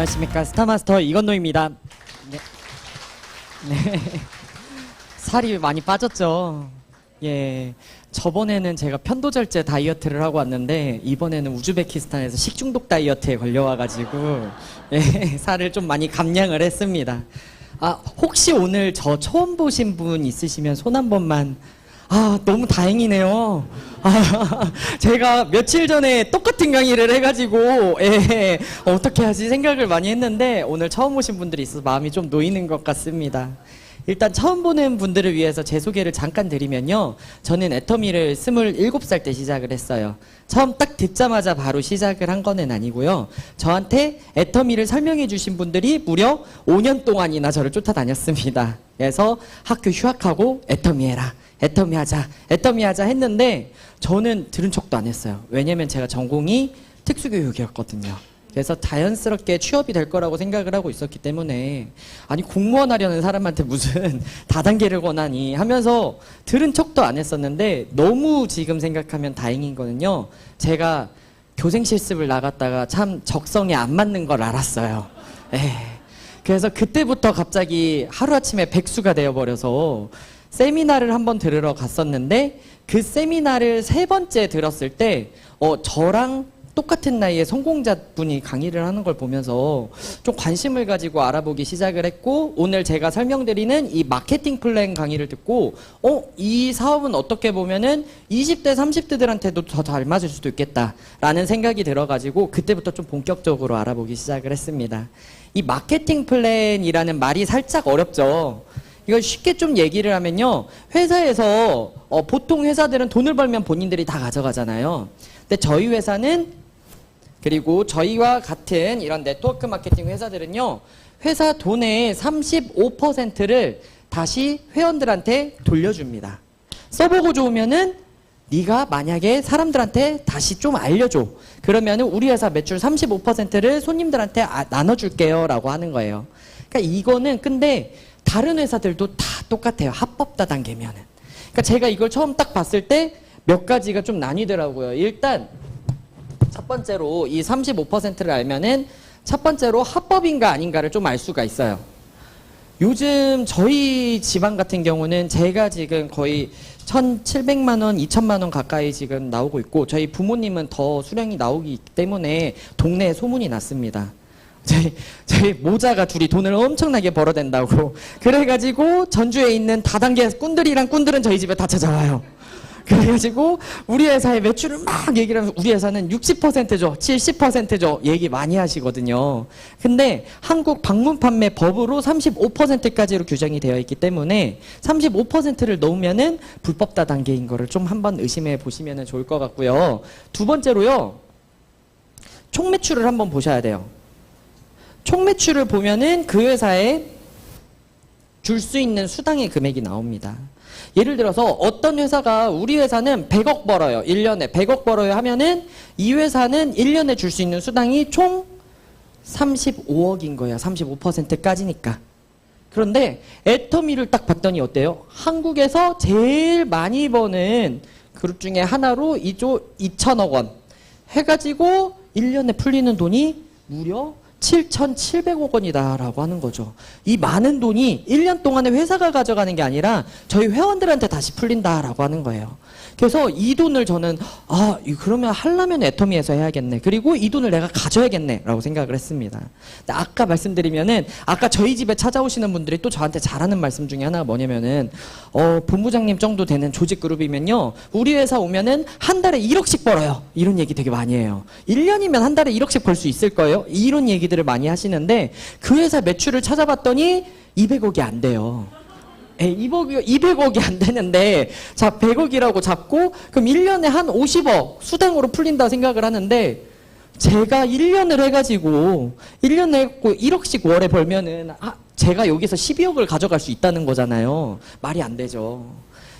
안녕하십니까, 스타마스터 이건노입니다. 네. 네. 살이 많이 빠졌죠. 예. 저번에는 제가 편도절제 다이어트를 하고 왔는데 이번에는 우즈베키스탄에서 식중독 다이어트에 걸려와가지고 예, 살을 좀 많이 감량을 했습니다. 혹시 오늘 저 처음 보신 분 있으시면 손 한 번만. 너무 다행이네요. 제가 며칠 전에 똑같은 강의를 해가지고, 예, 어떻게 하지 생각을 많이 했는데, 오늘 처음 오신 분들이 있어서 마음이 좀 놓이는 것 같습니다. 일단 처음 보는 분들을 위해서 제 소개를 잠깐 드리면요. 저는 애터미를 27살 때 시작을 했어요. 처음 딱 듣자마자 바로 시작을 한 거는 아니고요. 저한테 애터미를 설명해 주신 분들이 무려 5년 동안이나 저를 쫓아다녔습니다. 그래서 학교 휴학하고 애터미 해라. 애터미 하자 했는데 저는 들은 척도 안 했어요. 왜냐면 제가 전공이 특수교육이었거든요. 그래서 자연스럽게 취업이 될 거라고 생각을 하고 있었기 때문에 아니 공무원 하려는 사람한테 무슨 다단계를 권하니 하면서 들은 척도 안 했었는데 너무 지금 생각하면 다행인 거는요. 제가 교생 실습을 나갔다가 참 적성에 안 맞는 걸 알았어요. 그래서 그때부터 갑자기 하루아침에 백수가 되어버려서 세미나를 한번 들으러 갔었는데 그 세미나를 3번째 들었을 때 저랑 똑같은 나이에 성공자분이 강의를 하는 걸 보면서 좀 관심을 가지고 알아보기 시작을 했고 오늘 제가 설명드리는 이 마케팅 플랜 강의를 듣고 이 사업은 어떻게 보면은 20대 30대들한테도 더 잘 맞을 수도 있겠다 라는 생각이 들어가지고 그때부터 좀 본격적으로 알아보기 시작을 했습니다. 이 마케팅 플랜이라는 말이 살짝 어렵죠. 이걸 쉽게 좀 얘기를 하면요. 회사에서 보통 회사들은 돈을 벌면 본인들이 다 가져가잖아요. 근데 저희 회사는 그리고 저희와 같은 이런 네트워크 마케팅 회사들은요. 회사 돈의 35%를 다시 회원들한테 돌려줍니다. 써보고 좋으면은 네가 만약에 사람들한테 다시 좀 알려줘. 그러면은 우리 회사 매출 35%를 손님들한테 나눠줄게요 라고 하는 거예요. 그러니까 이거는 근데 다른 회사들도 다 똑같아요. 합법 다단계면은. 그러니까 제가 이걸 처음 딱 봤을 때 몇 가지가 좀 나뉘더라고요. 일단 첫 번째로 이 35%를 알면은 첫 번째로 합법인가 아닌가를 좀 알 수가 있어요. 요즘 저희 집안 같은 경우는 제가 지금 거의 1,700만 원, 2,000만 원 가까이 지금 나오고 있고 저희 부모님은 더 수령이 나오기 때문에 동네에 소문이 났습니다. 저희 모자가 둘이 돈을 엄청나게 벌어댄다고. 그래가지고 전주에 있는 다단계 꾼들이랑 꾼들은 저희 집에 다 찾아와요. 그래가지고 우리 회사의 매출을 막 얘기를 하면서 우리 회사는 60%죠 70%죠 얘기 많이 하시거든요. 근데 한국 방문 판매 법으로 35%까지로 규정이 되어 있기 때문에 35%를 넘으면은 불법 다단계인 거를 좀 한번 의심해 보시면 좋을 것 같고요. 두 번째로요. 총 매출을 한번 보셔야 돼요. 총 매출을 보면은 그 회사에 줄 수 있는 수당의 금액이 나옵니다. 예를 들어서 어떤 회사가 우리 회사는 100억 벌어요. 1년에 100억 벌어요 하면은 이 회사는 1년에 줄 수 있는 수당이 총 35억인 거예요. 35%까지니까. 그런데 애터미를 딱 봤더니 어때요? 한국에서 제일 많이 버는 그룹 중에 하나로 2조 2천억 원 해가지고 1년에 풀리는 돈이 무려 7,700억 원이다라고 하는 거죠. 이 많은 돈이 1년 동안에 회사가 가져가는 게 아니라 저희 회원들한테 다시 풀린다라고 하는 거예요. 그래서 이 돈을 저는 그러면 하려면 애터미에서 해야겠네. 그리고 이 돈을 내가 가져야겠네 라고 생각을 했습니다. 근데 아까 말씀드리면은 아까 저희 집에 찾아오시는 분들이 또 저한테 잘하는 말씀 중에 하나가 뭐냐면은 본부장님 정도 되는 조직 그룹이면요. 우리 회사 오면은 한 달에 1억씩 벌어요. 이런 얘기 되게 많이 해요. 1년이면 한 달에 1억씩 벌 수 있을 거예요. 이런 얘기들을 많이 하시는데 그 회사 매출을 찾아봤더니 200억이 안 돼요. 200억이 안 되는데 자 100억이라고 잡고 그럼 1년에 한 50억 수당으로 풀린다 생각을 하는데 제가 1년을 해가지고 1년에 했고 1억씩 월에 벌면은 제가 여기서 12억을 가져갈 수 있다는 거잖아요. 말이 안 되죠.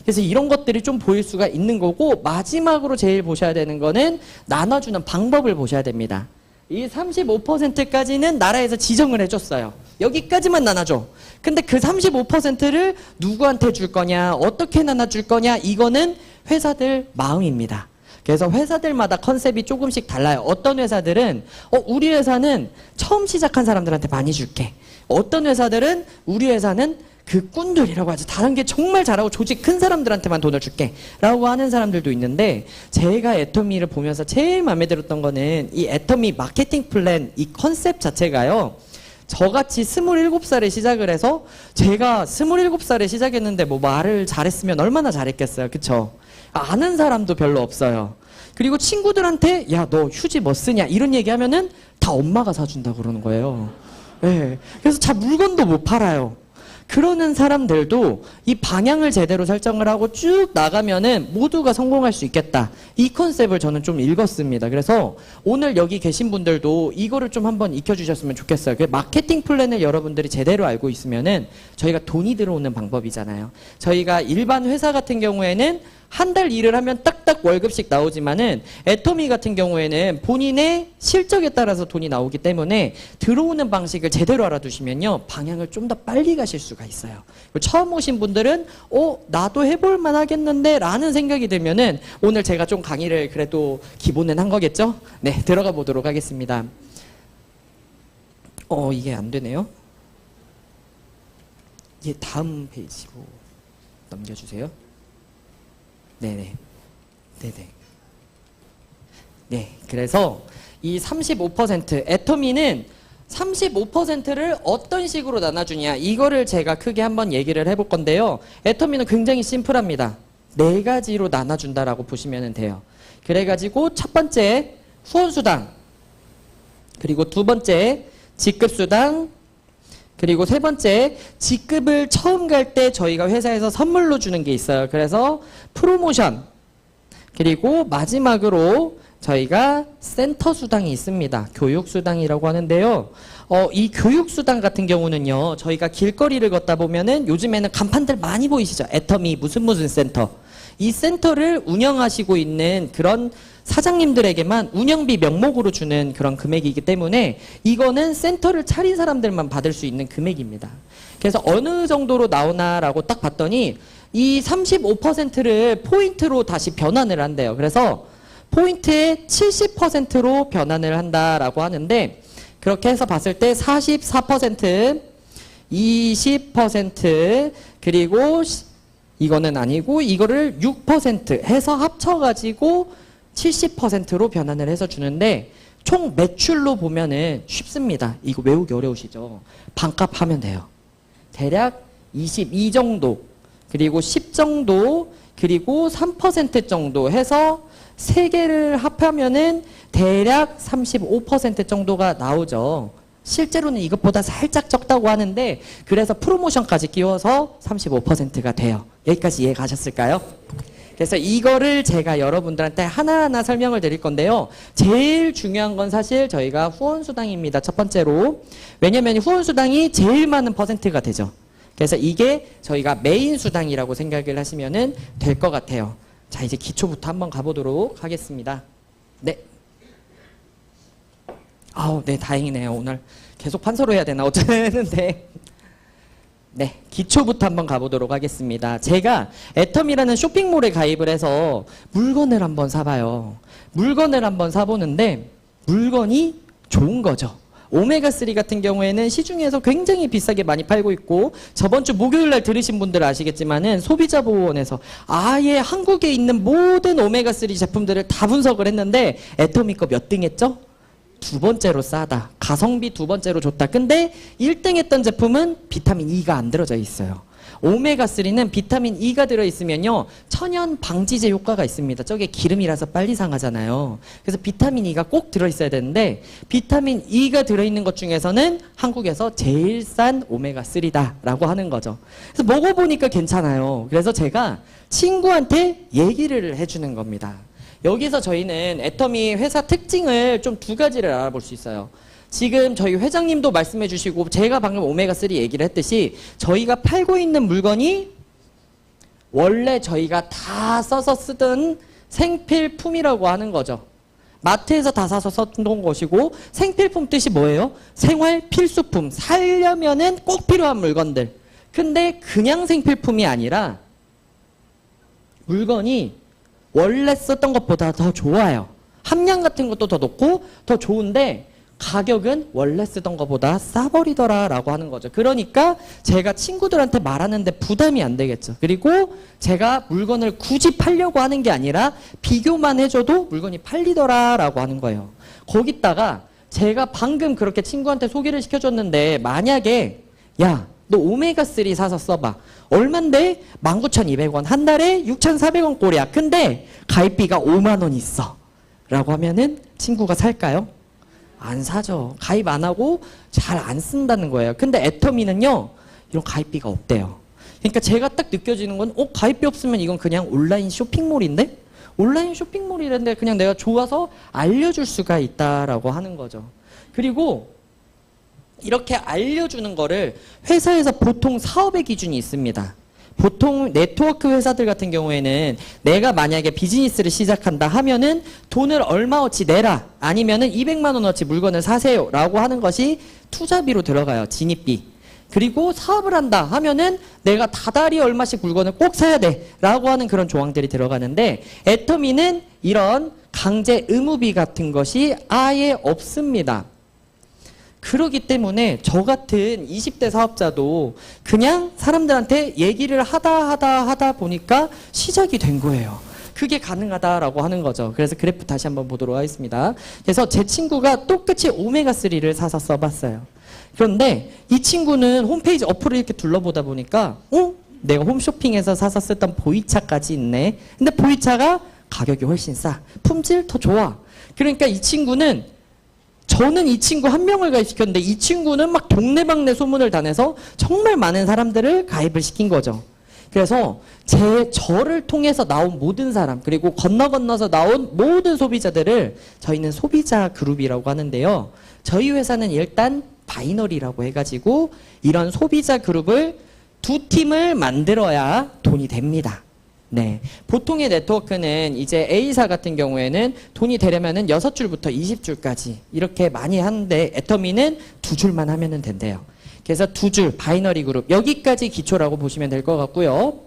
그래서 이런 것들이 좀 보일 수가 있는 거고 마지막으로 제일 보셔야 되는 거는 나눠주는 방법을 보셔야 됩니다. 이 35%까지는 나라에서 지정을 해줬어요. 여기까지만 나눠줘. 근데 그 35%를 누구한테 줄 거냐, 어떻게 나눠줄 거냐, 이거는 회사들 마음입니다. 그래서 회사들마다 컨셉이 조금씩 달라요. 어떤 회사들은 우리 회사는 처음 시작한 사람들한테 많이 줄게. 어떤 회사들은 우리 회사는 그 꾼들이라고 하죠. 다른 게 정말 잘하고 조직 큰 사람들한테만 돈을 줄게 라고 하는 사람들도 있는데, 제가 애터미를 보면서 제일 마음에 들었던 거는 이 애터미 마케팅 플랜 이 컨셉 자체가요, 저같이 27살에 시작을 해서, 제가 27살에 시작했는데 뭐 말을 잘했으면 얼마나 잘했겠어요. 그쵸? 아는 사람도 별로 없어요. 그리고 친구들한테 야, 너 휴지 뭐 쓰냐 이런 얘기하면은 다 엄마가 사준다 그러는 거예요. 네. 그래서 잘 물건도 못 팔아요. 그러는 사람들도 이 방향을 제대로 설정을 하고 쭉 나가면은 모두가 성공할 수 있겠다. 이 컨셉을 저는 좀 읽었습니다. 그래서 오늘 여기 계신 분들도 이거를 좀 한번 익혀주셨으면 좋겠어요. 그 마케팅 플랜을 여러분들이 제대로 알고 있으면은 저희가 돈이 들어오는 방법이잖아요. 저희가 일반 회사 같은 경우에는 한 달 일을 하면 딱딱 월급씩 나오지만은 애터미 같은 경우에는 본인의 실적에 따라서 돈이 나오기 때문에 들어오는 방식을 제대로 알아두시면요, 방향을 좀 더 빨리 가실 수가 있어요. 처음 오신 분들은 나도 해볼 만하겠는데 라는 생각이 들면은 오늘 제가 좀 강의를 그래도 기본은 한 거겠죠? 네, 들어가 보도록 하겠습니다. 이게 안 되네요. 이게 다음 페이지로 넘겨주세요. 네네. 네네. 네. 그래서 이 35%, 애터미는 35%를 어떤 식으로 나눠주냐, 이거를 제가 크게 한번 얘기를 해볼 건데요. 애터미는 굉장히 심플합니다. 4가지로 나눠준다라고 보시면 돼요. 그래가지고 첫 번째, 후원수당. 그리고 두 번째, 직급수당. 그리고 세 번째, 직급을 처음 갈 때 저희가 회사에서 선물로 주는 게 있어요. 그래서 프로모션. 그리고 마지막으로 저희가 센터 수당이 있습니다. 교육 수당이라고 하는데요. 이 교육 수당 같은 경우는요, 저희가 길거리를 걷다 보면은 요즘에는 간판들 많이 보이시죠? 애터미 무슨 센터. 이 센터를 운영하시고 있는 그런 사장님들에게만 운영비 명목으로 주는 그런 금액이기 때문에 이거는 센터를 차린 사람들만 받을 수 있는 금액입니다. 그래서 어느 정도로 나오나라고 딱 봤더니 이 35%를 포인트로 다시 변환을 한대요. 그래서 포인트의 70%로 변환을 한다라고 하는데, 그렇게 해서 봤을 때 44%, 20%, 그리고 이거는 아니고 이거를 6% 해서 합쳐가지고 70%로 변환을 해서 주는데, 총 매출로 보면은 쉽습니다. 이거 외우기 어려우시죠? 반값 하면 돼요. 대략 22 정도, 그리고 10 정도, 그리고 3% 정도 해서 3개를 합하면은 대략 35% 정도가 나오죠. 실제로는 이것보다 살짝 적다고 하는데, 그래서 프로모션까지 끼워서 35%가 돼요. 여기까지 이해 가셨을까요? 그래서 이거를 제가 여러분들한테 하나하나 설명을 드릴 건데요. 제일 중요한 건 사실 저희가 후원수당입니다. 첫 번째로. 왜냐면 후원수당이 제일 많은 퍼센트가 되죠. 그래서 이게 저희가 메인 수당이라고 생각을 하시면 될 것 같아요. 자, 이제 기초부터 한번 가보도록 하겠습니다. 네. 네, 다행이네요. 오늘 계속 판서로 해야 되나 어쩌는데. 네, 기초부터 한번 가보도록 하겠습니다. 제가 애텀이라는 쇼핑몰에 가입을 해서 물건을 한번 사봐요. 물건을 한번 사보는데 물건이 좋은 거죠. 오메가3 같은 경우에는 시중에서 굉장히 비싸게 많이 팔고 있고, 저번 주 목요일날 들으신 분들 아시겠지만은 소비자보호원에서 아예 한국에 있는 모든 오메가3 제품들을 다 분석을 했는데 애터미 거 몇 등 했죠? 2번째로 싸다. 가성비 2번째로 좋다. 근데 1등 했던 제품은 비타민 E가 안 들어져 있어요. 오메가3는 비타민 E가 들어있으면요, 천연 방지제 효과가 있습니다. 저게 기름이라서 빨리 상하잖아요. 그래서 비타민 E가 꼭 들어있어야 되는데, 비타민 E가 들어있는 것 중에서는 한국에서 제일 싼 오메가3다 라고 하는 거죠. 그래서 먹어보니까 괜찮아요. 그래서 제가 친구한테 얘기를 해주는 겁니다. 여기서 저희는 애터미 회사 특징을 좀 2가지를 알아볼 수 있어요. 지금 저희 회장님도 말씀해 주시고 제가 방금 오메가3 얘기를 했듯이 저희가 팔고 있는 물건이 원래 저희가 다 써서 쓰던 생필품이라고 하는 거죠. 마트에서 다 사서 썼던 것이고, 생필품 뜻이 뭐예요? 생활 필수품, 살려면은 꼭 필요한 물건들. 근데 그냥 생필품이 아니라 물건이 원래 썼던 것보다 더 좋아요. 함량 같은 것도 더 높고 더 좋은데 가격은 원래 쓰던 것보다 싸버리더라 라고 하는 거죠. 그러니까 제가 친구들한테 말하는데 부담이 안 되겠죠. 그리고 제가 물건을 굳이 팔려고 하는 게 아니라 비교만 해줘도 물건이 팔리더라 라고 하는 거예요. 거기다가 제가 방금 그렇게 친구한테 소개를 시켜줬는데 만약에 야, 너 오메가3 사서 써봐. 얼만데? 19,200원. 한 달에 6,400원 꼴이야. 근데 가입비가 5만 원 있어. 라고 하면은 친구가 살까요? 안 사죠. 가입 안 하고 잘 안 쓴다는 거예요. 근데 애터미는요, 이런 가입비가 없대요. 그러니까 제가 딱 느껴지는 건, 가입비 없으면 이건 그냥 온라인 쇼핑몰인데? 온라인 쇼핑몰이란데 그냥 내가 좋아서 알려줄 수가 있다라고 하는 거죠. 그리고 이렇게 알려주는 거를 회사에서 보통 사업의 기준이 있습니다. 보통 네트워크 회사들 같은 경우에는 내가 만약에 비즈니스를 시작한다 하면은 돈을 얼마어치 내라 아니면은 200만 원어치 물건을 사세요 라고 하는 것이 투자비로 들어가요. 진입비. 그리고 사업을 한다 하면은 내가 다달이 얼마씩 물건을 꼭 사야 돼 라고 하는 그런 조항들이 들어가는데 애터미는 이런 강제 의무비 같은 것이 아예 없습니다. 그러기 때문에 저 같은 20대 사업자도 그냥 사람들한테 얘기를 하다 보니까 시작이 된 거예요. 그게 가능하다라고 하는 거죠. 그래서 그래프 다시 한번 보도록 하겠습니다. 그래서 제 친구가 똑같이 오메가3를 사서 써봤어요. 그런데 이 친구는 홈페이지 어플을 이렇게 둘러보다 보니까 내가 홈쇼핑에서 사서 쓰던 보이차까지 있네. 근데 보이차가 가격이 훨씬 싸. 품질 더 좋아. 그러니까 이 친구는 저는 이 친구 한 명을 가입시켰는데 이 친구는 막 동네방네 소문을 다 내서 정말 많은 사람들을 가입을 시킨 거죠. 그래서 저를 통해서 나온 모든 사람 그리고 건너서 나온 모든 소비자들을 저희는 소비자 그룹이라고 하는데요. 저희 회사는 일단 바이너리라고 해가지고 이런 소비자 그룹을 두 팀을 만들어야 돈이 됩니다. 네. 보통의 네트워크는 이제 A사 같은 경우에는 돈이 되려면은 6줄부터 20줄까지 이렇게 많이 하는데 애터미는 2줄만 하면은 된대요. 그래서 2줄 바이너리 그룹 여기까지 기초라고 보시면 될 것 같고요.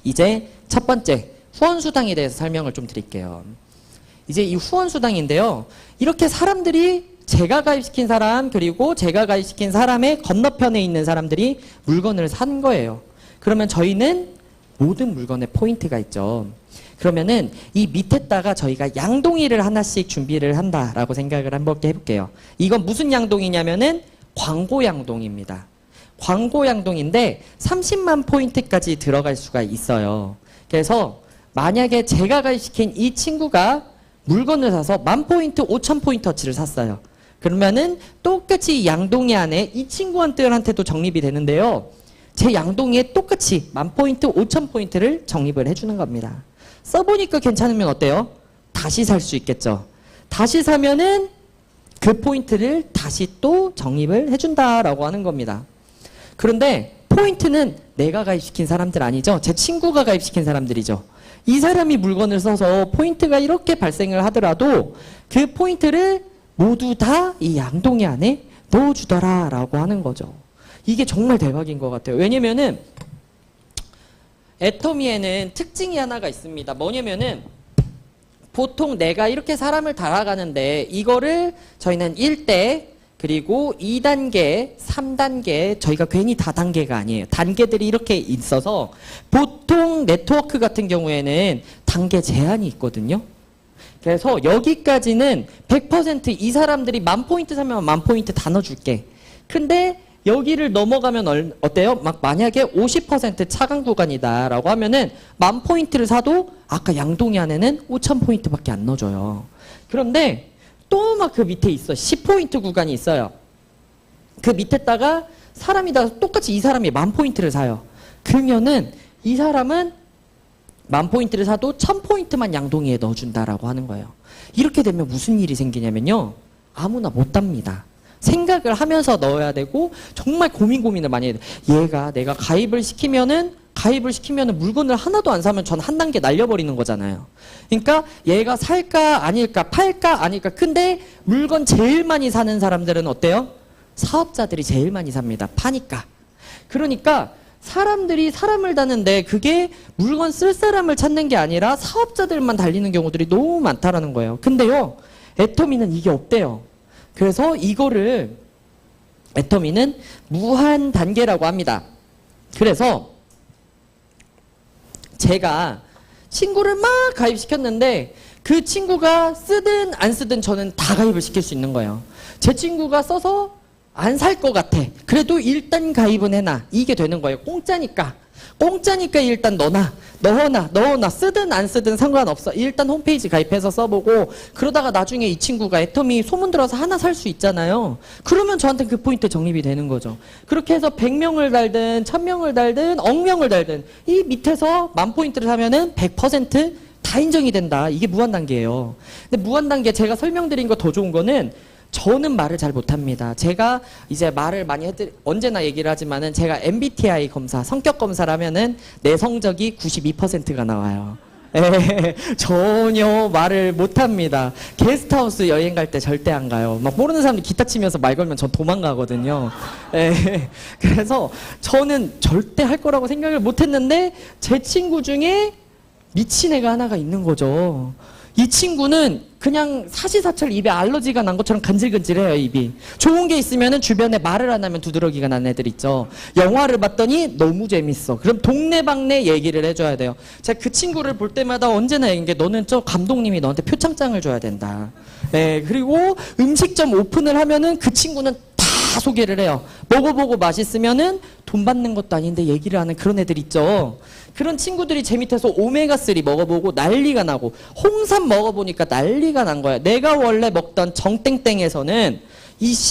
이제 첫 번째 후원수당에 대해서 설명을 좀 드릴게요. 이제 이 후원수당인데요. 이렇게 사람들이 제가 가입시킨 사람 그리고 제가 가입시킨 사람의 건너편에 있는 사람들이 물건을 산 거예요. 그러면 저희는 모든 물건에 포인트가 있죠. 그러면은 이 밑에다가 저희가 양동이를 하나씩 준비를 한다라고 생각을 한번 해볼게요. 이건 무슨 양동이냐면은 광고 양동입니다. 광고 양동인데 30만 포인트까지 들어갈 수가 있어요. 그래서 만약에 제가 가입시킨 이 친구가 물건을 사서 1000포인트, 5000포인트어치를 샀어요. 그러면은 똑같이 이 양동이 안에 이 친구한테도 적립이 되는데요. 제 양동이에 똑같이 1000포인트, 5000포인트를 적립을 해주는 겁니다. 써보니까 괜찮으면 어때요? 다시 살 수 있겠죠. 다시 사면은 그 포인트를 다시 또 적립을 해준다라고 하는 겁니다. 그런데 포인트는 내가 가입시킨 사람들 아니죠. 제 친구가 가입시킨 사람들이죠. 이 사람이 물건을 써서 포인트가 이렇게 발생을 하더라도 그 포인트를 모두 다 이 양동이 안에 넣어주더라라고 하는 거죠. 이게 정말 대박인 것 같아요. 왜냐면은 애터미에는 특징이 하나가 있습니다. 뭐냐면은 보통 내가 이렇게 사람을 달아가는데 이거를 저희는 1대 그리고 2단계, 3단계 저희가 괜히 다단계가 아니에요. 단계들이 이렇게 있어서 보통 네트워크 같은 경우에는 단계 제한이 있거든요. 그래서 여기까지는 100% 이 사람들이 1000포인트 사면 1000포인트 다 넣어줄게. 근데 여기를 넘어가면 어때요? 막 만약에 50% 차강 구간이다라고 하면은 10,000포인트를 사도 아까 양동이 안에는 5,000포인트밖에 안 넣어줘요. 그런데 또 막 그 밑에 있어. 10포인트 구간이 있어요. 그 밑에다가 사람이 다 똑같이 이 사람이 10,000포인트를 사요. 그러면은 이 사람은 10,000포인트를 사도 1,000포인트만 양동이에 넣어준다라고 하는 거예요. 이렇게 되면 무슨 일이 생기냐면요. 아무나 못 답니다. 생각을 하면서 넣어야 되고 정말 고민을 많이 해야 돼. 얘가 내가 가입을 시키면은 물건을 하나도 안 사면 전 한 단계 날려버리는 거잖아요. 그러니까 얘가 살까 아닐까 팔까 아닐까. 근데 물건 제일 많이 사는 사람들은 어때요? 사업자들이 제일 많이 삽니다. 파니까. 그러니까 사람들이 사람을 다는데 그게 물건 쓸 사람을 찾는 게 아니라 사업자들만 달리는 경우들이 너무 많다라는 거예요. 근데요, 애터미는 이게 없대요. 그래서 이거를 애터미는 무한 단계라고 합니다. 그래서 제가 친구를 막 가입시켰는데 그 친구가 쓰든 안 쓰든 저는 다 가입을 시킬 수 있는 거예요. 제 친구가 써서 안 살 것 같아. 그래도 일단 가입은 해놔. 이게 되는 거예요. 공짜니까 일단 넣어놔. 쓰든 안 쓰든 상관없어. 일단 홈페이지 가입해서 써보고 그러다가 나중에 이 친구가 애터미 소문 들어서 하나 살 수 있잖아요. 그러면 저한테 그 포인트 적립이 되는 거죠. 그렇게 해서 100명을 달든 1000명을 달든 억명을 달든 이 밑에서 10,000포인트를 사면은 100%다 인정이 된다. 이게 무한단계예요. 근데 무한단계 제가 설명드린 거 더 좋은 거는 저는 말을 잘 못합니다. 제가 이제 말을 많이 언제나 얘기를 하지만은 제가 MBTI 검사, 성격 검사를 하면은 내 성적이 92%가 나와요. 예, 전혀 말을 못합니다. 게스트하우스 여행 갈 때 절대 안 가요. 막 모르는 사람들 기타 치면서 말 걸면 전 도망가거든요. 예, 그래서 저는 절대 할 거라고 생각을 못했는데 제 친구 중에 미친 애가 하나가 있는 거죠. 이 친구는 그냥 사시사철 입에 알러지가 난 것처럼 간질간질해요, 입이. 좋은 게 있으면은 주변에 말을 안 하면 두드러기가 난 애들 있죠. 영화를 봤더니 너무 재밌어. 그럼 동네방네 얘기를 해줘야 돼요. 제가 그 친구를 볼 때마다 언제나 얘기한 게 너는 저 감독님이 너한테 표창장을 줘야 된다. 네, 그리고 음식점 오픈을 하면은 그 친구는 다 소개를 해요. 먹어보고 맛있으면은 돈 받는 것도 아닌데 얘기를 하는 그런 애들 있죠. 그런 친구들이 제 밑에서 오메가3 먹어보고 난리가 나고 홍삼 먹어보니까 난리가 난 거야. 내가 원래 먹던 정땡땡에서는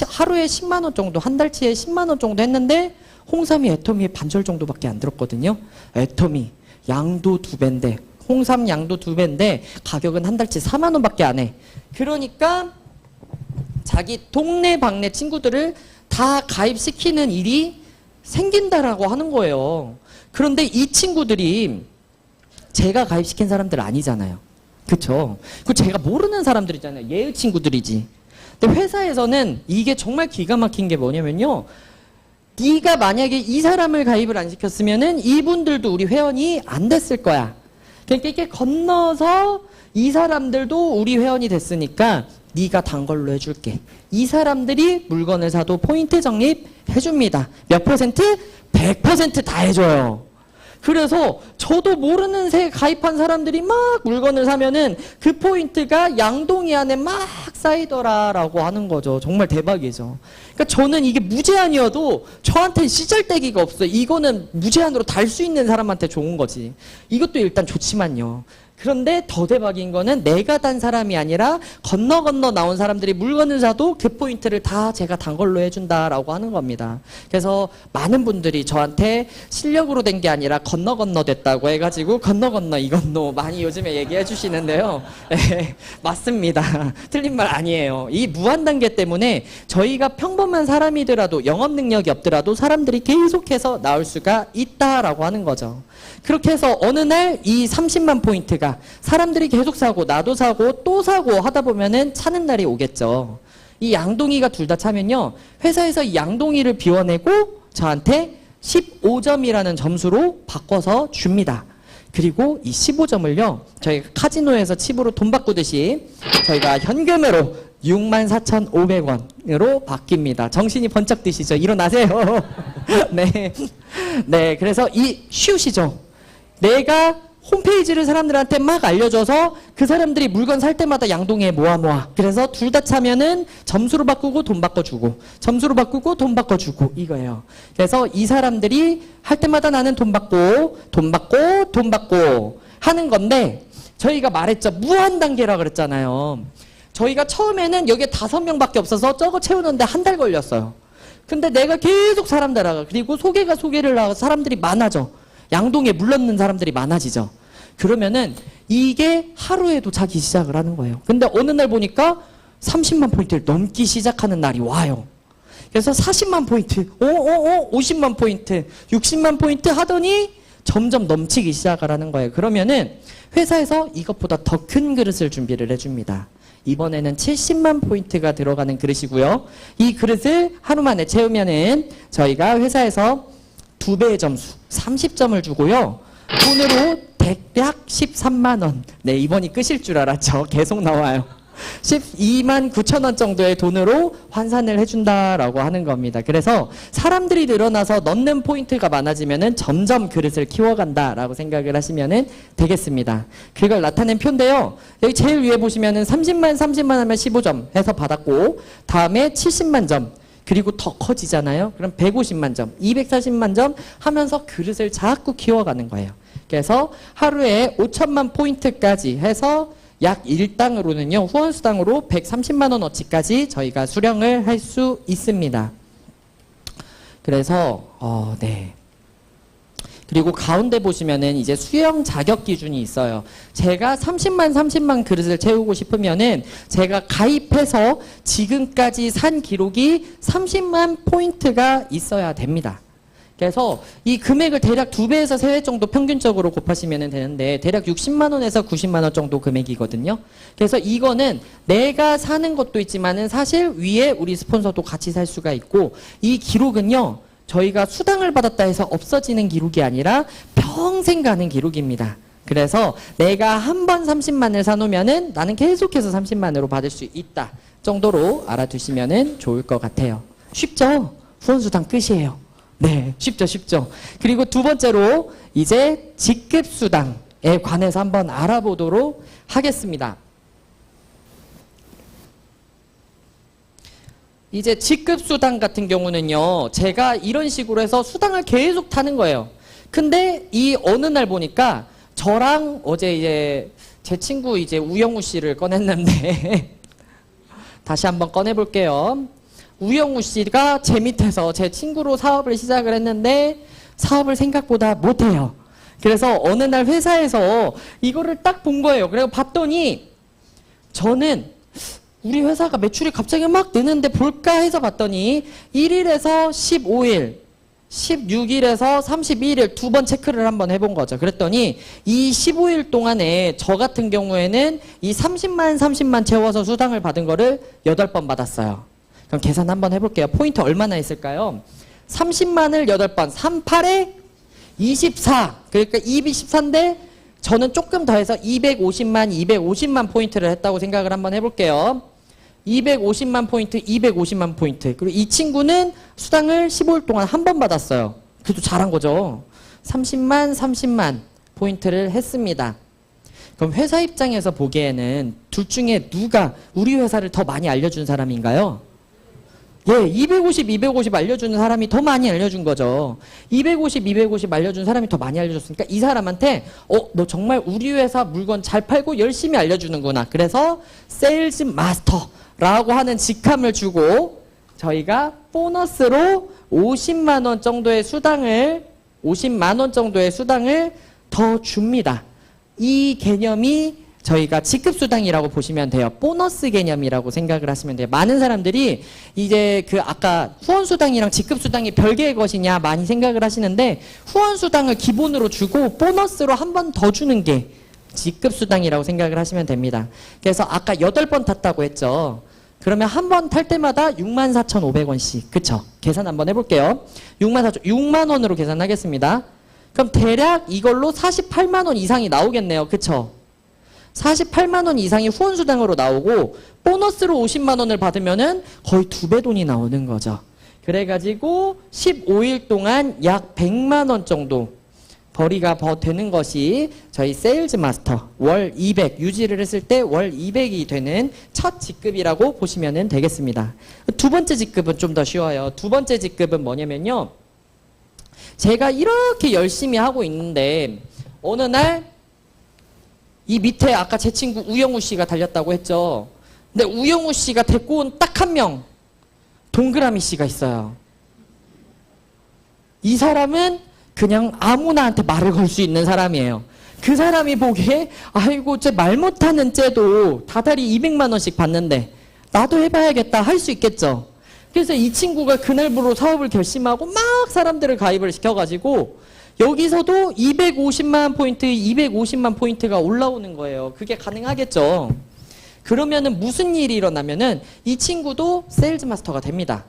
하루에 10만 원 정도, 한 달치에 10만 원 정도 했는데 홍삼이 애터미의 반절 정도밖에 안 들었거든요. 애터미 양도 2배인데 홍삼 양도 2배인데 가격은 한 달치 4만 원밖에 안 해. 그러니까 자기 동네 방네 친구들을 다 가입시키는 일이 생긴다라고 하는 거예요. 그런데 이 친구들이 제가 가입시킨 사람들 아니잖아요. 그쵸? 그 제가 모르는 사람들이잖아요. 얘의 친구들이지. 근데 회사에서는 이게 정말 기가 막힌 게 뭐냐면요. 네가 만약에 이 사람을 가입을 안 시켰으면은 이분들도 우리 회원이 안 됐을 거야. 그러니까 이렇게 건너서 이 사람들도 우리 회원이 됐으니까 네가 단 걸로 해줄게. 이 사람들이 물건을 사도 포인트 적립 해줍니다. 몇 퍼센트? 100% 다 해줘요. 그래서 저도 모르는 새 가입한 사람들이 막 물건을 사면은 그 포인트가 양동이 안에 막 쌓이더라라고 하는 거죠. 정말 대박이죠. 그러니까 저는 이게 무제한이어도 저한테 시잘데기가 없어요. 이거는 무제한으로 달 수 있는 사람한테 좋은 거지. 이것도 일단 좋지만요. 그런데 더 대박인 거는 내가 단 사람이 아니라 건너 나온 사람들이 물건을 사도 그 포인트를 다 제가 단 걸로 해준다라고 하는 겁니다. 그래서 많은 분들이 저한테 실력으로 된 게 아니라 건너 됐다고 해가지고 건너 이건노 많이 요즘에 얘기해 주시는데요. 네, 맞습니다. 틀린 말 아니에요. 이 무한단계 때문에 저희가 평범한 사람이더라도 영업 능력이 없더라도 사람들이 계속해서 나올 수가 있다라고 하는 거죠. 그렇게 해서 어느 날 이 30만 포인트가 사람들이 계속 사고 나도 사고 또 사고 하다 보면은 차는 날이 오겠죠. 이 양동이가 둘 다 차면요. 회사에서 이 양동이를 비워내고 저한테 15점이라는 점수로 바꿔서 줍니다. 그리고 이 15점을요. 저희가 카지노에서 칩으로 돈 바꾸듯이 저희가 현금으로 64,500원으로 바뀝니다. 정신이 번쩍 드시죠? 일어나세요. 네. 네. 그래서 이 쉬우시죠? 내가 홈페이지를 사람들한테 막 알려줘서 그 사람들이 물건 살 때마다 양동이에 모아. 그래서 둘 다 차면은 점수로 바꾸고 돈 바꿔주고 점수로 바꾸고 돈 바꿔주고 이거예요. 그래서 이 사람들이 할 때마다 나는 돈 받고 하는 건데 저희가 말했죠. 무한 단계라 그랬잖아요. 저희가 처음에는 여기에 5명밖에 없어서 저거 채우는데 한 달 걸렸어요. 근데 내가 계속 사람 따라가. 그리고 소개를 하고 사람들이 많아져. 양동이에 물넣는 사람들이 많아지죠. 그러면은 이게 하루에 도차기 시작을 하는 거예요. 근데 어느 날 보니까 30만 포인트를 넘기 시작하는 날이 와요. 그래서 40만 포인트, 50만 포인트, 60만 포인트 하더니 점점 넘치기 시작을 하는 거예요. 그러면은 회사에서 이것보다 더 큰 그릇을 준비를 해줍니다. 이번에는 70만 포인트가 들어가는 그릇이고요. 이 그릇을 하루 만에 채우면은 저희가 회사에서 2배의 점수 30점을 주고요. 돈으로 대략 13만 원. 네, 이번이 끝일 줄 알았죠. 계속 나와요. 12만 9천 원 정도의 돈으로 환산을 해준다라고 하는 겁니다. 그래서 사람들이 늘어나서 넣는 포인트가 많아지면은 점점 그릇을 키워간다라고 생각을 하시면 되겠습니다. 그걸 나타낸 표인데요. 여기 제일 위에 보시면은 30만 하면 15점 해서 받았고, 다음에 70만 점, 그리고 더 커지잖아요. 그럼 150만 점, 240만 점 하면서 그릇을 자꾸 키워가는 거예요. 그래서 하루에 5천만 포인트까지 해서 약 1당으로는요, 후원수당으로 130만 원어치까지 저희가 수령을 할 수 있습니다. 그래서, 네. 그리고 가운데 보시면은 이제 수령 자격 기준이 있어요. 제가 30만 그릇을 채우고 싶으면은 제가 가입해서 지금까지 산 기록이 30만 포인트가 있어야 됩니다. 그래서 이 금액을 대략 2배에서 3배 정도 평균적으로 곱하시면 되는데 대략 60만 원에서 90만 원 정도 금액이거든요. 그래서 이거는 내가 사는 것도 있지만은 사실 위에 우리 스폰서도 같이 살 수가 있고, 이 기록은요, 저희가 수당을 받았다 해서 없어지는 기록이 아니라 평생 가는 기록입니다. 그래서 내가 한 번 30만을 사놓으면은 나는 계속해서 30만으로 받을 수 있다 정도로 알아두시면 좋을 것 같아요. 쉽죠? 후원수당 끝이에요. 네, 쉽죠. 그리고 두 번째로 이제 직급수당에 관해서 한번 알아보도록 하겠습니다. 이제 직급수당 같은 경우는요, 제가 이런 식으로 해서 수당을 계속 타는 거예요. 근데 이 어느 날 보니까 저랑 어제 이제 제 친구 이제 우영우 씨를 꺼냈는데 다시 한번 꺼내볼게요. 우영우 씨가 제 밑에서 제 친구로 사업을 시작을 했는데 사업을 생각보다 못해요. 그래서 어느 날 회사에서 이거를 딱 본 거예요. 그리고 봤더니 저는 우리 회사가 매출이 갑자기 막 느는데 볼까 해서 봤더니 1일에서 15일, 16일에서 31일 두 번 체크를 한번 해본 거죠. 그랬더니 이 15일 동안에 저 같은 경우에는 이 30만 채워서 수당을 받은 거를 8번 받았어요. 그럼 계산 한번 해볼게요. 포인트 얼마나 있을까요? 30만을 8번, 38에 24. 그러니까 214인데 저는 조금 더해서 250만 포인트를 했다고 생각을 한번 해볼게요. 250만 포인트. 그리고 이 친구는 수당을 15일 동안 한 번 받았어요. 그래도 잘한 거죠. 30만 포인트를 했습니다. 그럼 회사 입장에서 보기에는 둘 중에 누가 우리 회사를 더 많이 알려준 사람인가요? 예, 250 알려주는 사람이 더 많이 알려준 거죠. 250 알려준 사람이 더 많이 알려줬으니까 이 사람한테 너 정말 우리 회사 물건 잘 팔고 열심히 알려주는구나. 그래서 세일즈 마스터라고 하는 직함을 주고 저희가 보너스로 50만 원 정도의 수당을 더 줍니다. 이 개념이 저희가 직급수당이라고 보시면 돼요. 보너스 개념이라고 생각을 하시면 돼요. 많은 사람들이 이제 그 아까 후원수당이랑 직급수당이 별개의 것이냐 많이 생각을 하시는데, 후원수당을 기본으로 주고 보너스로 한 번 더 주는 게 직급수당이라고 생각을 하시면 됩니다. 그래서 아까 8번 탔다고 했죠. 그러면 한 번 탈 때마다 64,500원씩. 그쵸? 계산 한번 해볼게요. 6만 원으로 계산하겠습니다. 그럼 대략 이걸로 48만 원 이상이 나오겠네요. 그쵸? 48만 원 이상이 후원수당으로 나오고 보너스로 50만 원을 받으면은 거의 2배 돈이 나오는 거죠. 그래가지고 15일 동안 약 100만 원 정도 벌이가 되는 것이 저희 세일즈 마스터 월 200 유지를 했을 때 월 200이 되는 첫 직급이라고 보시면 되겠습니다. 두 번째 직급은 좀 더 쉬워요. 두 번째 직급은 뭐냐면요, 제가 이렇게 열심히 하고 있는데 어느 날 이 밑에 아까 제 친구 우영우 씨가 달렸다고 했죠. 근데 우영우 씨가 데리고 온 딱 한 명, 동그라미 씨가 있어요. 이 사람은 그냥 아무나한테 말을 걸 수 있는 사람이에요. 그 사람이 보기에 아이고 쟤 말 못하는 쟤도 다달이 200만 원씩 받는데 나도 해봐야겠다 할 수 있겠죠. 그래서 이 친구가 그날부로 사업을 결심하고 막 사람들을 가입을 시켜가지고 여기서도 250만 포인트가 올라오는 거예요. 그게 가능하겠죠. 그러면은 무슨 일이 일어나면은 이 친구도 세일즈 마스터가 됩니다.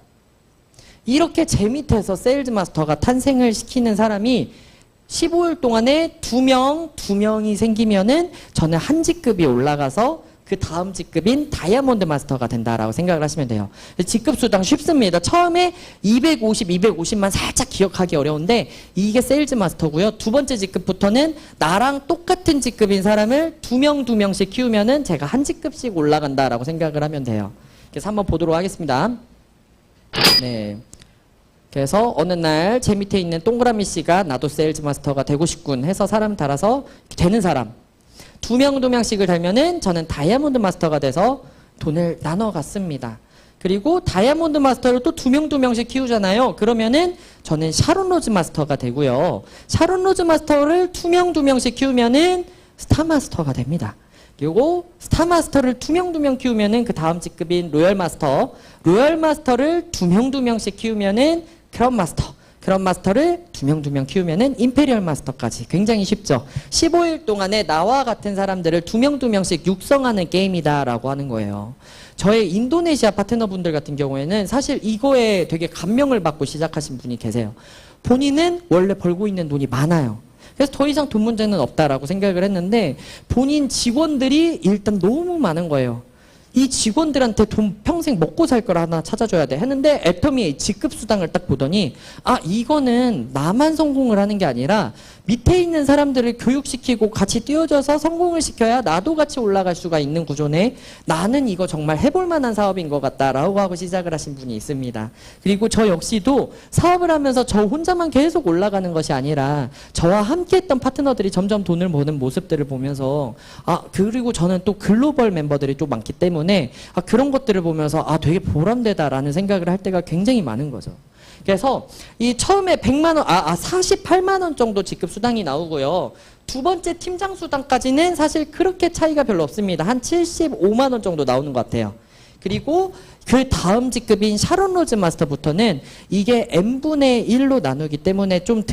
이렇게 제 밑에서 세일즈 마스터가 탄생을 시키는 사람이 15일 동안에 2명이 생기면은 저는 한 직급이 올라가서 그 다음 직급인 다이아몬드 마스터가 된다라고 생각을 하시면 돼요. 직급 수당 쉽습니다. 처음에 250만 살짝 기억하기 어려운데 이게 세일즈 마스터고요. 두 번째 직급부터는 나랑 똑같은 직급인 사람을 2명씩 키우면은 제가 한 직급씩 올라간다라고 생각을 하면 돼요. 그래서 한번 보도록 하겠습니다. 네. 그래서 어느 날 제 밑에 있는 동그라미 씨가 나도 세일즈 마스터가 되고 싶군 해서 사람 달아서 되는 사람 2명씩을 달면은 저는 다이아몬드 마스터가 돼서 돈을 나눠 갔습니다. 그리고 다이아몬드 마스터를 또 2명씩 키우잖아요. 그러면은 저는 샤론 로즈 마스터가 되고요. 샤론 로즈 마스터를 2명씩 키우면은 스타 마스터가 됩니다. 그리고 스타 마스터를 2명 키우면은 그 다음 직급인 로열 마스터를 2명씩 키우면은 크라운 마스터를 2명 키우면은 임페리얼 마스터까지. 굉장히 쉽죠. 15일 동안에 나와 같은 사람들을 2명씩 육성하는 게임이다라고 하는 거예요. 저의 인도네시아 파트너분들 같은 경우에는 사실 이거에 되게 감명을 받고 시작하신 분이 계세요. 본인은 원래 벌고 있는 돈이 많아요. 그래서 더 이상 돈 문제는 없다라고 생각을 했는데 본인 직원들이 일단 너무 많은 거예요. 이 직원들한테 돈 평생 먹고 살 걸 하나 찾아줘야 돼 했는데 애터미의 직급 수당을 딱 보더니 아 이거는 나만 성공을 하는 게 아니라 밑에 있는 사람들을 교육시키고 같이 띄워줘서 성공을 시켜야 나도 같이 올라갈 수가 있는 구조네. 나는 이거 정말 해볼 만한 사업인 것 같다라고 하고 시작을 하신 분이 있습니다. 그리고 저 역시도 사업을 하면서 저 혼자만 계속 올라가는 것이 아니라 저와 함께 했던 파트너들이 점점 돈을 버는 모습들을 보면서 아 그리고 저는 또 글로벌 멤버들이 좀 많기 때문에 아 그런 것들을 보면서 아 되게 보람되다라는 생각을 할 때가 굉장히 많은 거죠. 그래서 이 처음에 100만 원, 48만 원 정도 직급 수당이 나오고요. 두 번째 팀장 수당까지는 사실 그렇게 차이가 별로 없습니다. 한 75만 원 정도 나오는 것 같아요. 그리고 그 다음 직급인 샤론 로즈 마스터부터는 이게 n분의 1로 나누기 때문에 좀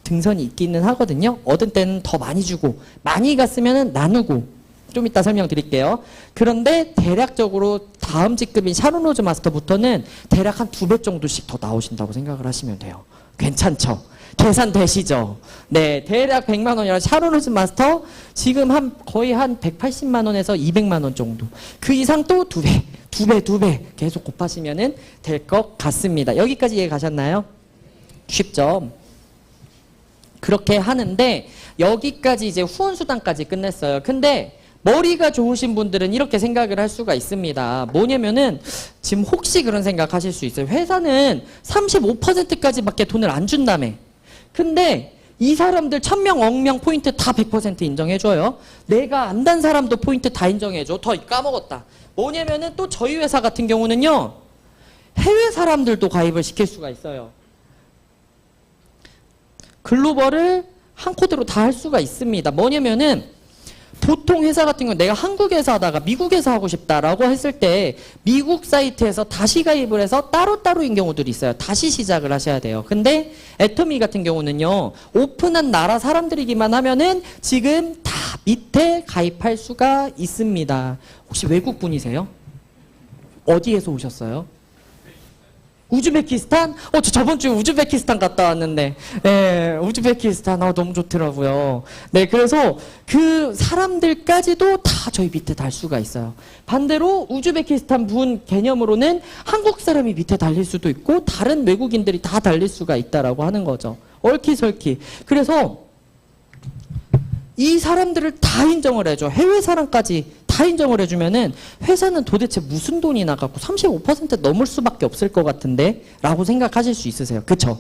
등선이 있기는 하거든요. 얻은 때는 더 많이 주고 많이 갔으면 나누고 좀 이따 설명드릴게요. 그런데 대략적으로 다음 직급인 샤론 로즈 마스터부터는 대략 한 2배 정도씩 더 나오신다고 생각을 하시면 돼요. 괜찮죠? 계산되시죠? 네, 대략 100만 원이라 샤론 로즈 마스터 지금 거의 한 180만 원에서 200만 원 정도. 그 이상 또 2배 계속 곱하시면 될 것 같습니다. 여기까지 이해 가셨나요? 쉽죠? 그렇게 하는데 여기까지 이제 후원수당까지 끝냈어요. 근데 머리가 좋으신 분들은 이렇게 생각을 할 수가 있습니다. 뭐냐면은 지금 혹시 그런 생각 하실 수 있어요. 회사는 35%까지밖에 돈을 안 준다며. 근데 이 사람들 1000명, 억명 포인트 다 100% 인정해줘요. 내가 안 단 사람도 포인트 다 인정해줘. 더 까먹었다. 뭐냐면은 또 저희 회사 같은 경우는요. 해외 사람들도 가입을 시킬 수가 있어요. 글로벌을 한 코드로 다 할 수가 있습니다. 뭐냐면은 보통 회사 같은 경우 내가 한국에서 하다가 미국에서 하고 싶다라고 했을 때 미국 사이트에서 다시 가입을 해서 따로따로인 경우들이 있어요. 다시 시작을 하셔야 돼요. 근데 애터미 같은 경우는요. 오픈한 나라 사람들이기만 하면은 지금 다 밑에 가입할 수가 있습니다. 혹시 외국 분이세요? 어디에서 오셨어요? 우즈베키스탄? 저 저번 주에 우즈베키스탄 갔다 왔는데, 네, 우즈베키스탄, 너무 좋더라고요. 네, 그래서 그 사람들까지도 다 저희 밑에 달 수가 있어요. 반대로 우즈베키스탄 분 개념으로는 한국 사람이 밑에 달릴 수도 있고, 다른 외국인들이 다 달릴 수가 있다라고 하는 거죠. 얼키설키. 그래서 이 사람들을 다 인정을 해줘. 해외 사람까지 다 인정을 해주면은 회사는 도대체 무슨 돈이 나가고 35% 넘을 수밖에 없을 것 같은데 라고 생각하실 수 있으세요. 그쵸?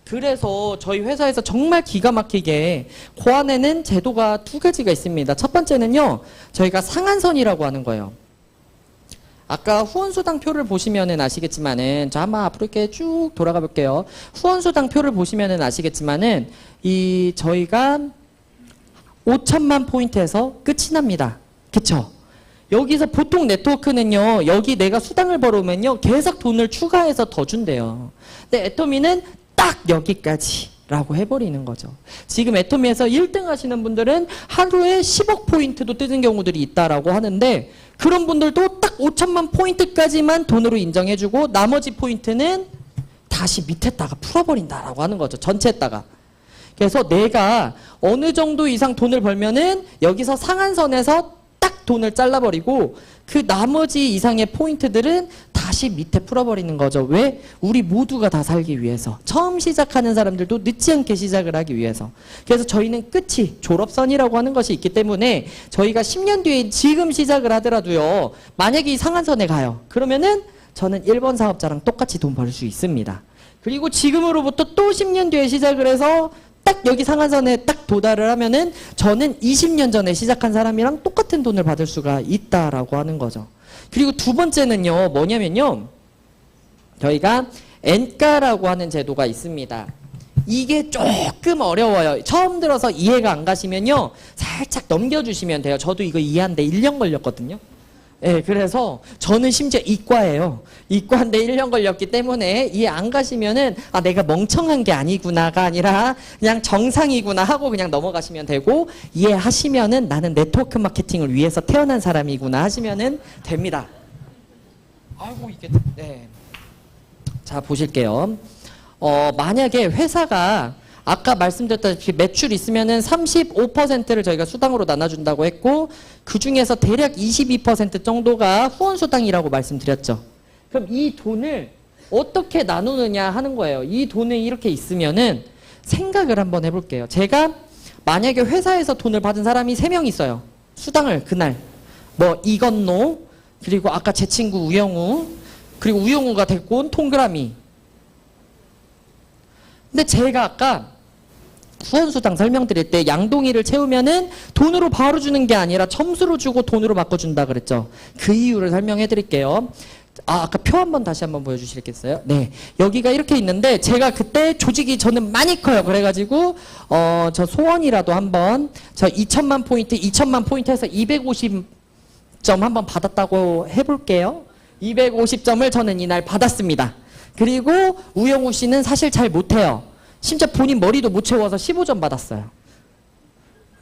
그래서 저희 회사에서 정말 기가 막히게 고안에는 제도가 2가지가 있습니다. 첫 번째는요. 저희가 상한선이라고 하는 거예요. 아까 후원수당 표를 보시면은 아시겠지만은 저 한번 앞으로 이렇게 쭉 돌아가 볼게요. 후원수당 표를 보시면은 아시겠지만은 저희가 5천만 포인트에서 끝이 납니다. 그쵸? 여기서 보통 네트워크는요. 여기 내가 수당을 벌어오면요. 계속 돈을 추가해서 더 준대요. 근데 애터미는 딱 여기까지라고 해버리는 거죠. 지금 애터미에서 1등 하시는 분들은 하루에 10억 포인트도 뜨는 경우들이 있다라고 하는데 그런 분들도 딱 5천만 포인트까지만 돈으로 인정해주고 나머지 포인트는 다시 밑에다가 풀어버린다라고 하는 거죠. 전체에다가. 그래서 내가 어느 정도 이상 돈을 벌면은 여기서 상한선에서 딱 돈을 잘라버리고 그 나머지 이상의 포인트들은 다시 밑에 풀어버리는 거죠. 왜? 우리 모두가 다 살기 위해서. 처음 시작하는 사람들도 늦지 않게 시작을 하기 위해서. 그래서 저희는 끝이 졸업선이라고 하는 것이 있기 때문에 저희가 10년 뒤에 지금 시작을 하더라도요. 만약에 이 상한선에 가요. 그러면은 저는 1번 사업자랑 똑같이 돈 벌 수 있습니다. 그리고 지금으로부터 또 10년 뒤에 시작을 해서 딱 여기 상한선에 딱 도달을 하면은 저는 20년 전에 시작한 사람이랑 똑같은 돈을 받을 수가 있다라고 하는 거죠. 그리고 두 번째는요, 뭐냐면요. 저희가 N가라고 하는 제도가 있습니다. 이게 조금 어려워요. 처음 들어서 이해가 안 가시면요. 살짝 넘겨주시면 돼요. 저도 이거 이해하는데 1년 걸렸거든요. 예, 그래서 저는 심지어 이과예요. 이과인데 1년 걸렸기 때문에 이해 안 가시면은 아 내가 멍청한 게 아니구나가 아니라 그냥 정상이구나 하고 그냥 넘어가시면 되고 이해하시면은 나는 네트워크 마케팅을 위해서 태어난 사람이구나 하시면은 됩니다. 아이고 이게 네. 자 보실게요. 만약에 회사가 아까 말씀드렸다시피 매출 있으면은 35%를 저희가 수당으로 나눠준다고 했고 그 중에서 대략 22% 정도가 후원수당이라고 말씀드렸죠. 그럼 이 돈을 어떻게 나누느냐 하는 거예요. 이 돈이 이렇게 있으면은 생각을 한번 해볼게요. 제가 만약에 회사에서 돈을 받은 사람이 3명 있어요. 수당을 그날 뭐 이건노 그리고 아까 제 친구 우영우 그리고 우영우가 데리고 온 동그라미. 근데 제가 아까 후원수당 설명드릴 때 양동이를 채우면은 돈으로 바로 주는 게 아니라 점수로 주고 돈으로 바꿔준다 그랬죠. 그 이유를 설명해 드릴게요. 아까 표 한번 다시 한번 보여주시겠어요? 네. 여기가 이렇게 있는데 제가 그때 조직이 저는 많이 커요. 그래가지고 저 소원이라도 한번 저 2천만 포인트 해서 250점 한번 받았다고 해볼게요. 250점을 저는 이날 받았습니다. 그리고 우영우 씨는 사실 잘 못해요. 심지어 본인 머리도 못 채워서 15점 받았어요.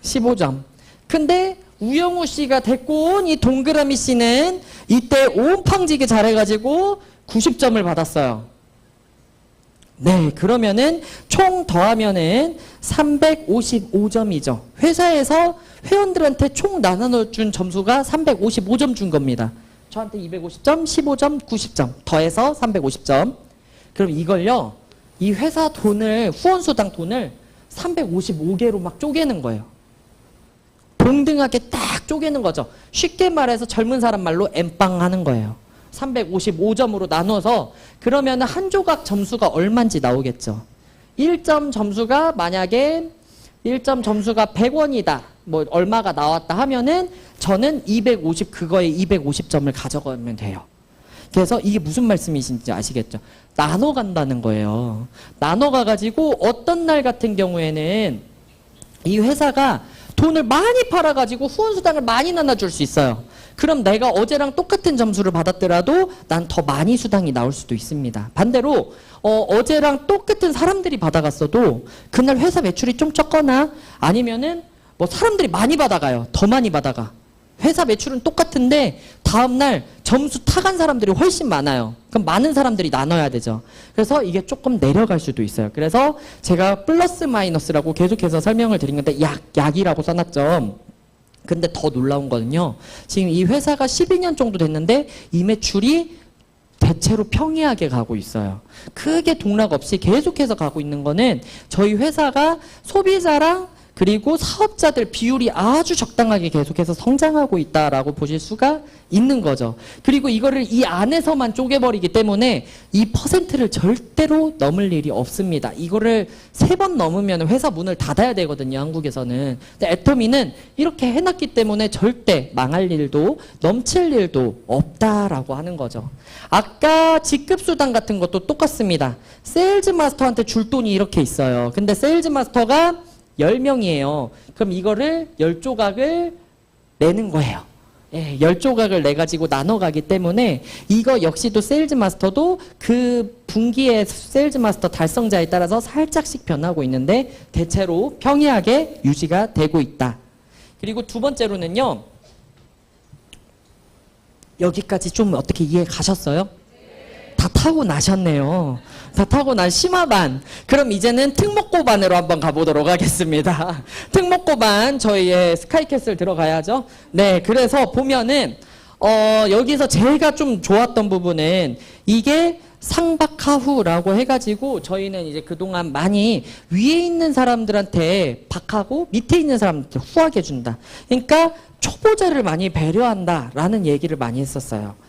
15점. 근데 우영우 씨가 데리고 온 이 동그라미 씨는 이때 온팡지게 잘해가지고 90점을 받았어요. 네, 그러면은 총 더하면은 355점이죠. 회사에서 회원들한테 총 나눠준 점수가 355점 준 겁니다. 저한테 250점, 15점, 90점 더해서 350점. 그럼 이걸요. 이 회사 돈을 후원수당 돈을 355개로 막 쪼개는 거예요. 동등하게 딱 쪼개는 거죠. 쉽게 말해서 젊은 사람 말로 엠빵 하는 거예요. 355점으로 나눠서 그러면 한 조각 점수가 얼마인지 나오겠죠. 1점 점수가 만약에 1점 점수가 100원이다. 뭐 얼마가 나왔다 하면은 저는 250 그거에 250점을 가져가면 돼요. 그래서 이게 무슨 말씀이신지 아시겠죠? 나눠 간다는 거예요. 나눠 가가지고 어떤 날 같은 경우에는 이 회사가 돈을 많이 팔아가지고 후원수당을 많이 나눠줄 수 있어요. 그럼 내가 어제랑 똑같은 점수를 받았더라도 난 더 많이 수당이 나올 수도 있습니다. 반대로 어제랑 똑같은 사람들이 받아갔어도 그날 회사 매출이 좀 적거나 아니면은 뭐 사람들이 많이 받아가요. 더 많이 받아가. 회사 매출은 똑같은데 다음날 점수 타간 사람들이 훨씬 많아요. 그럼 많은 사람들이 나눠야 되죠. 그래서 이게 조금 내려갈 수도 있어요. 그래서 제가 플러스 마이너스라고 계속해서 설명을 드린 건데 약이라고 써놨죠. 근데 더 놀라운 거는요. 지금 이 회사가 12년 정도 됐는데 이 매출이 대체로 평이하게 가고 있어요. 크게 동락 없이 계속해서 가고 있는 거는 저희 회사가 소비자랑 그리고 사업자들 비율이 아주 적당하게 계속해서 성장하고 있다라고 보실 수가 있는 거죠. 그리고 이거를 이 안에서만 쪼개버리기 때문에 이 퍼센트를 절대로 넘을 일이 없습니다. 이거를 3번 넘으면 회사 문을 닫아야 되거든요, 한국에서는. 근데 애터미는 이렇게 해놨기 때문에 절대 망할 일도 넘칠 일도 없다라고 하는 거죠. 아까 직급수당 같은 것도 똑같습니다. 세일즈 마스터한테 줄 돈이 이렇게 있어요. 근데 세일즈 마스터가 10명이에요. 그럼 이거를 10조각을 내는 거예요. 예, 10조각을 내가지고 나눠가기 때문에 이거 역시도 세일즈 마스터도 그 분기의 세일즈 마스터 달성자에 따라서 살짝씩 변하고 있는데 대체로 평이하게 유지가 되고 있다. 그리고 두 번째로는요. 여기까지 좀 어떻게 이해 가셨어요? 다 타고 나셨네요. 다 타고 난 심화반. 그럼 이제는 특목고반으로 한번 가보도록 하겠습니다. 특목고반 저희의 스카이캐슬 들어가야죠. 네, 그래서 보면은 여기서 제가 좀 좋았던 부분은 이게 상박하후라고 해가지고 저희는 이제 그동안 많이 위에 있는 사람들한테 박하고 밑에 있는 사람한테 후하게 준다. 그러니까 초보자를 많이 배려한다라는 얘기를 많이 했었어요.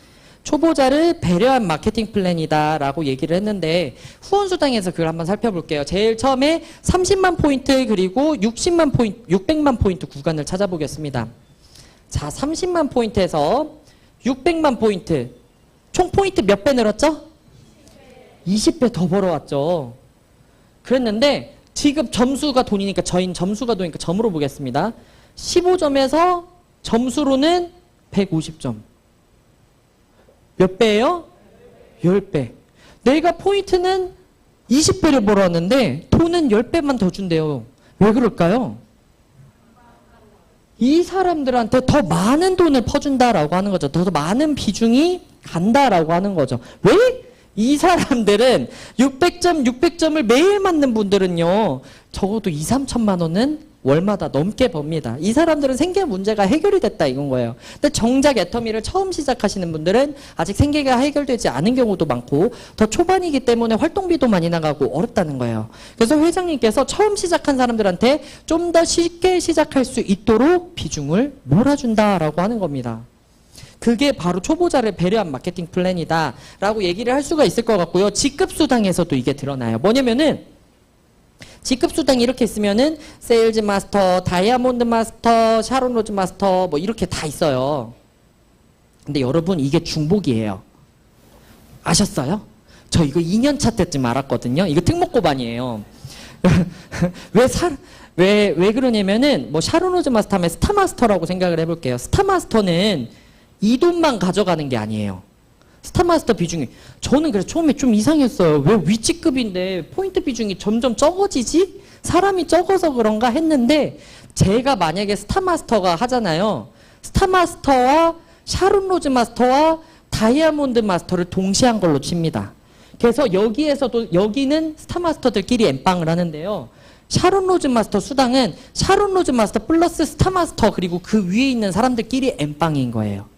초보자를 배려한 마케팅 플랜이다라고 얘기를 했는데 후원수당에서 그걸 한번 살펴볼게요. 제일 처음에 30만 포인트 그리고 60만 포인트, 600만 포인트 구간을 찾아보겠습니다. 자, 30만 포인트에서 600만 포인트 총 포인트 몇 배 늘었죠? 20배 더 벌어왔죠. 그랬는데 지금 점수가 돈이니까 저희는 점수가 돈이니까 점으로 보겠습니다. 15점에서 점수로는 150점. 몇 배예요? 10배. 내가 포인트는 20배를 벌어왔는데 돈은 10배만 더 준대요. 왜 그럴까요? 이 사람들한테 더 많은 돈을 퍼준다라고 하는 거죠. 더 많은 비중이 간다라고 하는 거죠. 왜? 이 사람들은 600점을 매일 맞는 분들은요. 적어도 2, 3천만 원은 월마다 넘게 법니다. 이 사람들은 생계 문제가 해결이 됐다 이건 거예요. 근데 정작 애터미를 처음 시작하시는 분들은 아직 생계가 해결되지 않은 경우도 많고 더 초반이기 때문에 활동비도 많이 나가고 어렵다는 거예요. 그래서 회장님께서 처음 시작한 사람들한테 좀 더 쉽게 시작할 수 있도록 비중을 몰아준다라고 하는 겁니다. 그게 바로 초보자를 배려한 마케팅 플랜이다 라고 얘기를 할 수가 있을 것 같고요. 직급수당에서도 이게 드러나요. 뭐냐면은 직급수당이 이렇게 있으면은 세일즈 마스터, 다이아몬드 마스터, 샤론 로즈 마스터 뭐 이렇게 다 있어요. 근데 여러분 이게 중복이에요. 아셨어요? 저 이거 2년차 때쯤 알았거든요. 이거 특목고반이에요. 왜 그러냐면은 뭐 샤론 로즈 마스터 하면 스타 마스터라고 생각을 해볼게요. 스타 마스터는 이 돈만 가져가는 게 아니에요. 스타마스터 비중이 저는 그래서 처음에 좀 이상했어요. 왜 위치급인데 포인트 비중이 점점 적어지지? 사람이 적어서 그런가 했는데 제가 만약에 스타마스터가 하잖아요. 스타마스터와 샤론 로즈 마스터와 다이아몬드 마스터를 동시에 한 걸로 칩니다. 그래서 여기에서도 여기는 스타마스터들끼리 엠빵을 하는데요. 샤론 로즈 마스터 수당은 샤론 로즈 마스터 플러스 스타마스터 그리고 그 위에 있는 사람들끼리 엠빵인 거예요.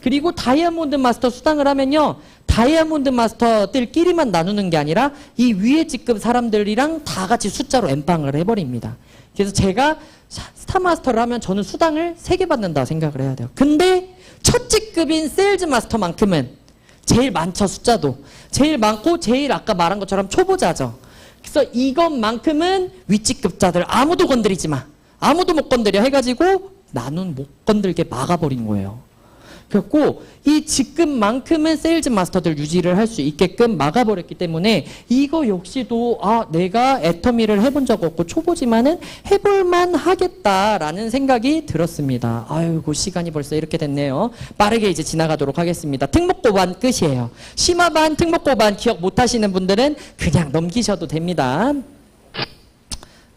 그리고 다이아몬드 마스터 수당을 하면요. 다이아몬드 마스터들끼리만 나누는 게 아니라 이 위에 직급 사람들이랑 다 같이 숫자로 엠빵을 해버립니다. 그래서 제가 스타 마스터를 하면 저는 수당을 3개 받는다 생각을 해야 돼요. 근데 첫 직급인 세일즈 마스터만큼은 제일 많죠. 숫자도. 제일 많고 제일 아까 말한 것처럼 초보자죠. 그래서 이것만큼은 윗직급자들 아무도 건드리지 마. 아무도 못 건드려 해가지고 나는 못 건들게 막아버린 거예요. 그래갖고 이 직급만큼은 세일즈 마스터들 유지를 할 수 있게끔 막아버렸기 때문에 이거 역시도 내가 애터미를 해본 적 없고 초보지만은 해볼만 하겠다라는 생각이 들었습니다. 아이고 시간이 벌써 이렇게 됐네요. 빠르게 이제 지나가도록 하겠습니다. 특목고반 끝이에요. 심화반, 특목고반 기억 못하시는 분들은 그냥 넘기셔도 됩니다.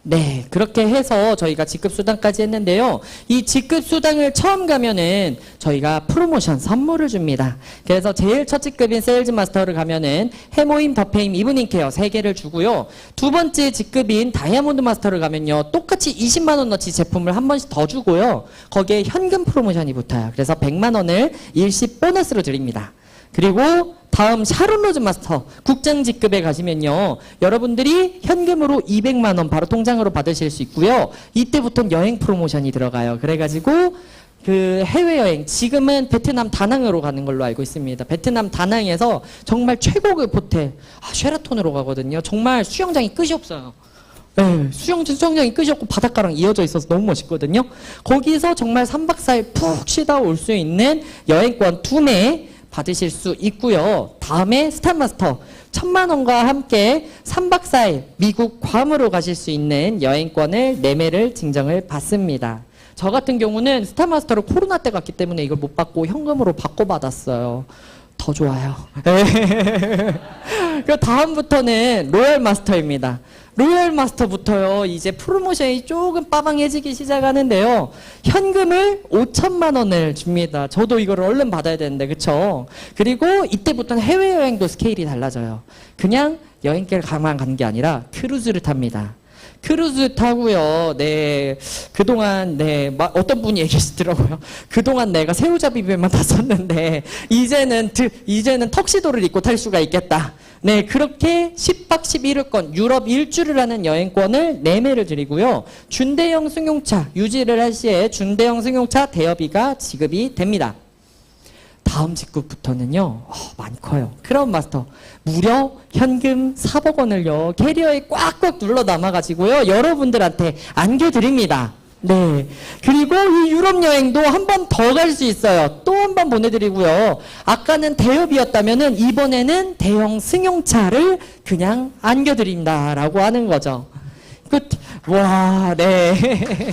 네, 그렇게 해서 저희가 직급수당까지 했는데요. 이 직급수당을 처음 가면은 저희가 프로모션 선물을 줍니다. 그래서 제일 첫 직급인 세일즈 마스터를 가면은 해모임, 더페임, 이브닝 케어 3개를 주고요. 두 번째 직급인 다이아몬드 마스터를 가면요. 똑같이 20만 원어치 제품을 한 번씩 더 주고요. 거기에 현금 프로모션이 붙어요. 그래서 100만 원을 일시 보너스로 드립니다. 그리고 다음 샤론 로즈 마스터 국장 직급에 가시면요. 여러분들이 현금으로 200만 원 바로 통장으로 받으실 수 있고요. 이때부터는 여행 프로모션이 들어가요. 그래가지고 그 해외여행 지금은 베트남 다낭으로 가는 걸로 알고 있습니다. 베트남 다낭에서 정말 최고급 호텔 쉐라톤으로 가거든요. 정말 수영장이 끝이 없어요. 네, 수영장이 끝이 없고 바닷가랑 이어져 있어서 너무 멋있거든요. 거기서 정말 3박 4일 푹 쉬다 올 수 있는 여행권 2매 받으실 수 있고요. 다음에 스타마스터 1000만 원과 함께 3박 4일 미국 괌으로 가실 수 있는 여행권을 4매를 증정을 받습니다. 저 같은 경우는 스타마스터를 코로나 때 갔기 때문에 이걸 못 받고 현금으로 바꿔받았어요. 더 좋아요. 그 다음부터는 로얄 마스터입니다. 로열 마스터부터요, 이제 프로모션이 조금 빠방해지기 시작하는데요. 현금을 5천만 원을 줍니다. 저도 이거를 얼른 받아야 되는데, 그쵸? 그리고 이때부터는 해외여행도 스케일이 달라져요. 그냥 여행길 가만 가는 게 아니라 크루즈를 탑니다. 크루즈 타고요. 네, 그동안 어떤 분이 얘기하시더라고요. 그동안 내가 새우잡이배만 탔었는데 이제는 턱시도를 입고 탈 수가 있겠다. 네, 그렇게 10박 11일권 유럽 일주를 하는 여행권을 4매를 드리고요. 준대형 승용차 유지를 할 시에 준대형 승용차 대여비가 지급이 됩니다. 다음 직급부터는요, 많이 커요. 크라운 마스터. 무려 현금 4억 원을요, 캐리어에 꽉꽉 눌러 담아가지고요, 여러분들한테 안겨드립니다. 네. 그리고 이 유럽 여행도 한 번 더 갈 수 있어요. 또 한 번 보내드리고요. 아까는 대여비였다면은 이번에는 대형 승용차를 그냥 안겨드린다라고 하는 거죠. 와, 네.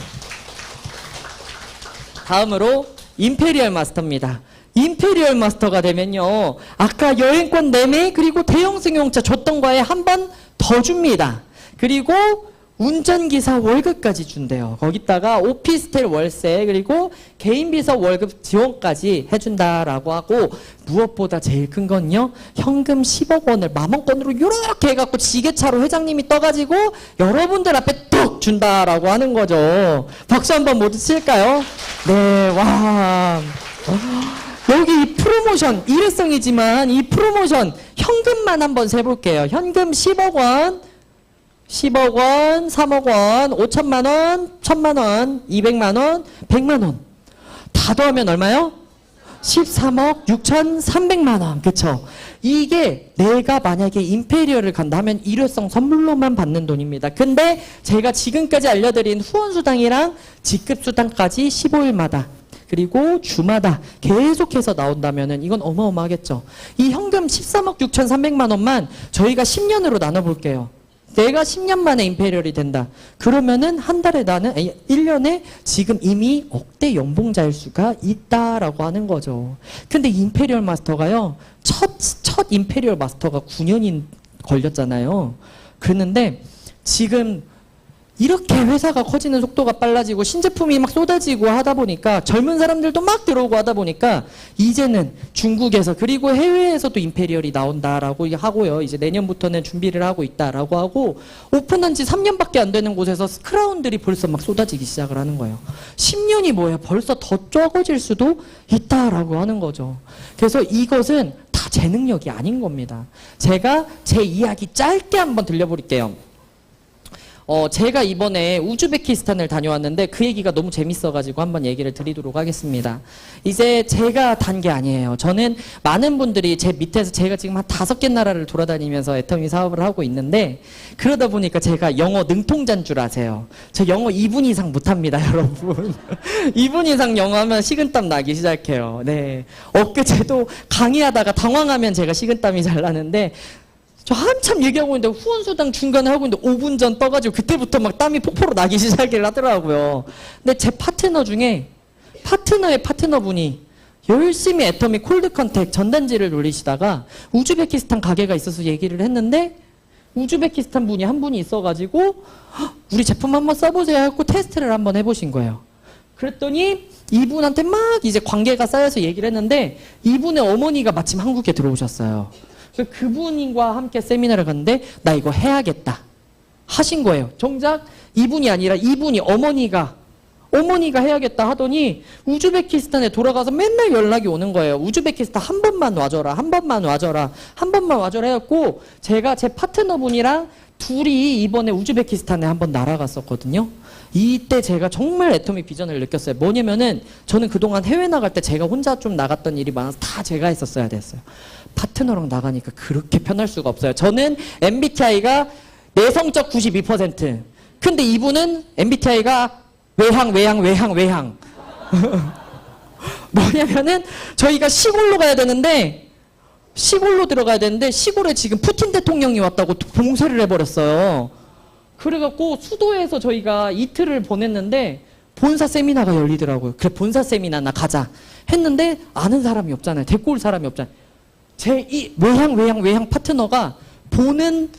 다음으로 임페리얼 마스터입니다. 임페리얼 마스터가 되면요, 아까 여행권 4매 그리고 대형 승용차 줬던 거에 한 번 더 줍니다. 그리고 운전기사 월급까지 준대요. 거기다가 오피스텔 월세 그리고 개인 비서 월급 지원까지 해준다라고 하고, 무엇보다 제일 큰 건요, 현금 10억 원을 만원권으로 이렇게 해갖고 지게차로 회장님이 떠가지고 여러분들 앞에 뚝 준다라고 하는 거죠. 박수 한번 모두 칠까요? 네, 와. 여기 이 프로모션, 일회성이지만 이 프로모션 현금만 한번 세볼게요. 현금 10억 원, 10억 원, 3억 원, 5천만 원, 1천만 원, 200만 원, 100만 원. 다 더하면 얼마요? 13억 6,300만 원. 그쵸? 이게 내가 만약에 임페리얼을 간다면 일회성 선물로만 받는 돈입니다. 근데 제가 지금까지 알려드린 후원수당이랑 직급수당까지 15일마다 그리고 주마다 계속해서 나온다면은 이건 어마어마하겠죠. 이 현금 13억 6,300만 원만 저희가 10년으로 나눠볼게요. 내가 10년 만에 임페리얼이 된다. 그러면은 한 달에 나는 1년에 지금 이미 억대 연봉자일 수가 있다라고 하는 거죠. 근데 임페리얼 마스터가요, 첫 임페리얼 마스터가 9년이 걸렸잖아요. 그런데 지금 이렇게 회사가 커지는 속도가 빨라지고 신제품이 막 쏟아지고 하다 보니까 젊은 사람들도 막 들어오고 하다 보니까 이제는 중국에서 그리고 해외에서도 임페리얼이 나온다라고 하고요. 이제 내년부터는 준비를 하고 있다라고 하고, 오픈한 지 3년밖에 안 되는 곳에서 크라운들이 벌써 막 쏟아지기 시작을 하는 거예요. 10년이 뭐예요? 벌써 더 적어질 수도 있다라고 하는 거죠. 그래서 이것은 다 제 능력이 아닌 겁니다. 제가 제 이야기 짧게 한번 들려드릴게요. 제가 이번에 우즈베키스탄을 다녀왔는데 그 얘기가 너무 재밌어가지고 한번 얘기를 드리도록 하겠습니다. 이제 제가 단 게 아니에요. 저는 많은 분들이 제 밑에서 제가 지금 한 5개 나라를 돌아다니면서 애터미 사업을 하고 있는데, 그러다 보니까 제가 영어 능통자인 줄 아세요. 저 영어 2분 이상 못합니다, 여러분. 2분 이상 영어 하면 식은땀 나기 시작해요. 네. 엊그제도 강의하다가 당황하면 제가 식은땀이 잘 나는데, 저 한참 얘기하고 있는데 후원수당 중간에 하고 있는데 5분 전 떠가지고 그때부터 막 땀이 폭포로 나기 시작을 하더라고요. 근데 제 파트너 중에 파트너의 파트너분이 열심히 애터미 콜드 컨택 전단지를 돌리시다가 우즈베키스탄 가게가 있어서 얘기를 했는데, 우즈베키스탄 분이 한 분이 있어가지고 우리 제품 한번 써보세요 하고 테스트를 한번 해보신 거예요. 그랬더니 이분한테 막 이제 관계가 쌓여서 얘기를 했는데, 이분의 어머니가 마침 한국에 들어오셨어요. 그분과 함께 세미나를 갔는데 나 이거 해야겠다 하신 거예요. 정작 이분이 아니라 이분이 어머니가 해야겠다 하더니 우즈베키스탄에 돌아가서 맨날 연락이 오는 거예요. 우즈베키스탄 한 번만 와줘라, 한 번만 와줘라, 한 번만 와줘라 해갖고, 제가 제 파트너분이랑 둘이 이번에 우즈베키스탄에 한번 날아갔었거든요. 이때 제가 정말 애터미 비전을 느꼈어요. 뭐냐면은 저는 그동안 해외 나갈 때 제가 혼자 좀 나갔던 일이 많아서 다 제가 했었어야 됐어요. 파트너랑 나가니까 그렇게 편할 수가 없어요. 저는 MBTI가 내성적 92%. 근데 이분은 MBTI가 외향. 뭐냐면은 저희가 시골로 가야 되는데, 시골로 들어가야 되는데 시골에 지금 푸틴 대통령이 왔다고 봉쇄를 해버렸어요. 그래갖고 수도에서 저희가 이틀을 보냈는데 본사 세미나가 열리더라고요. 그래, 본사 세미나나 가자 했는데 아는 사람이 없잖아요. 데리고 올 사람이 없잖아요. 제 이 외향 파트너가 보는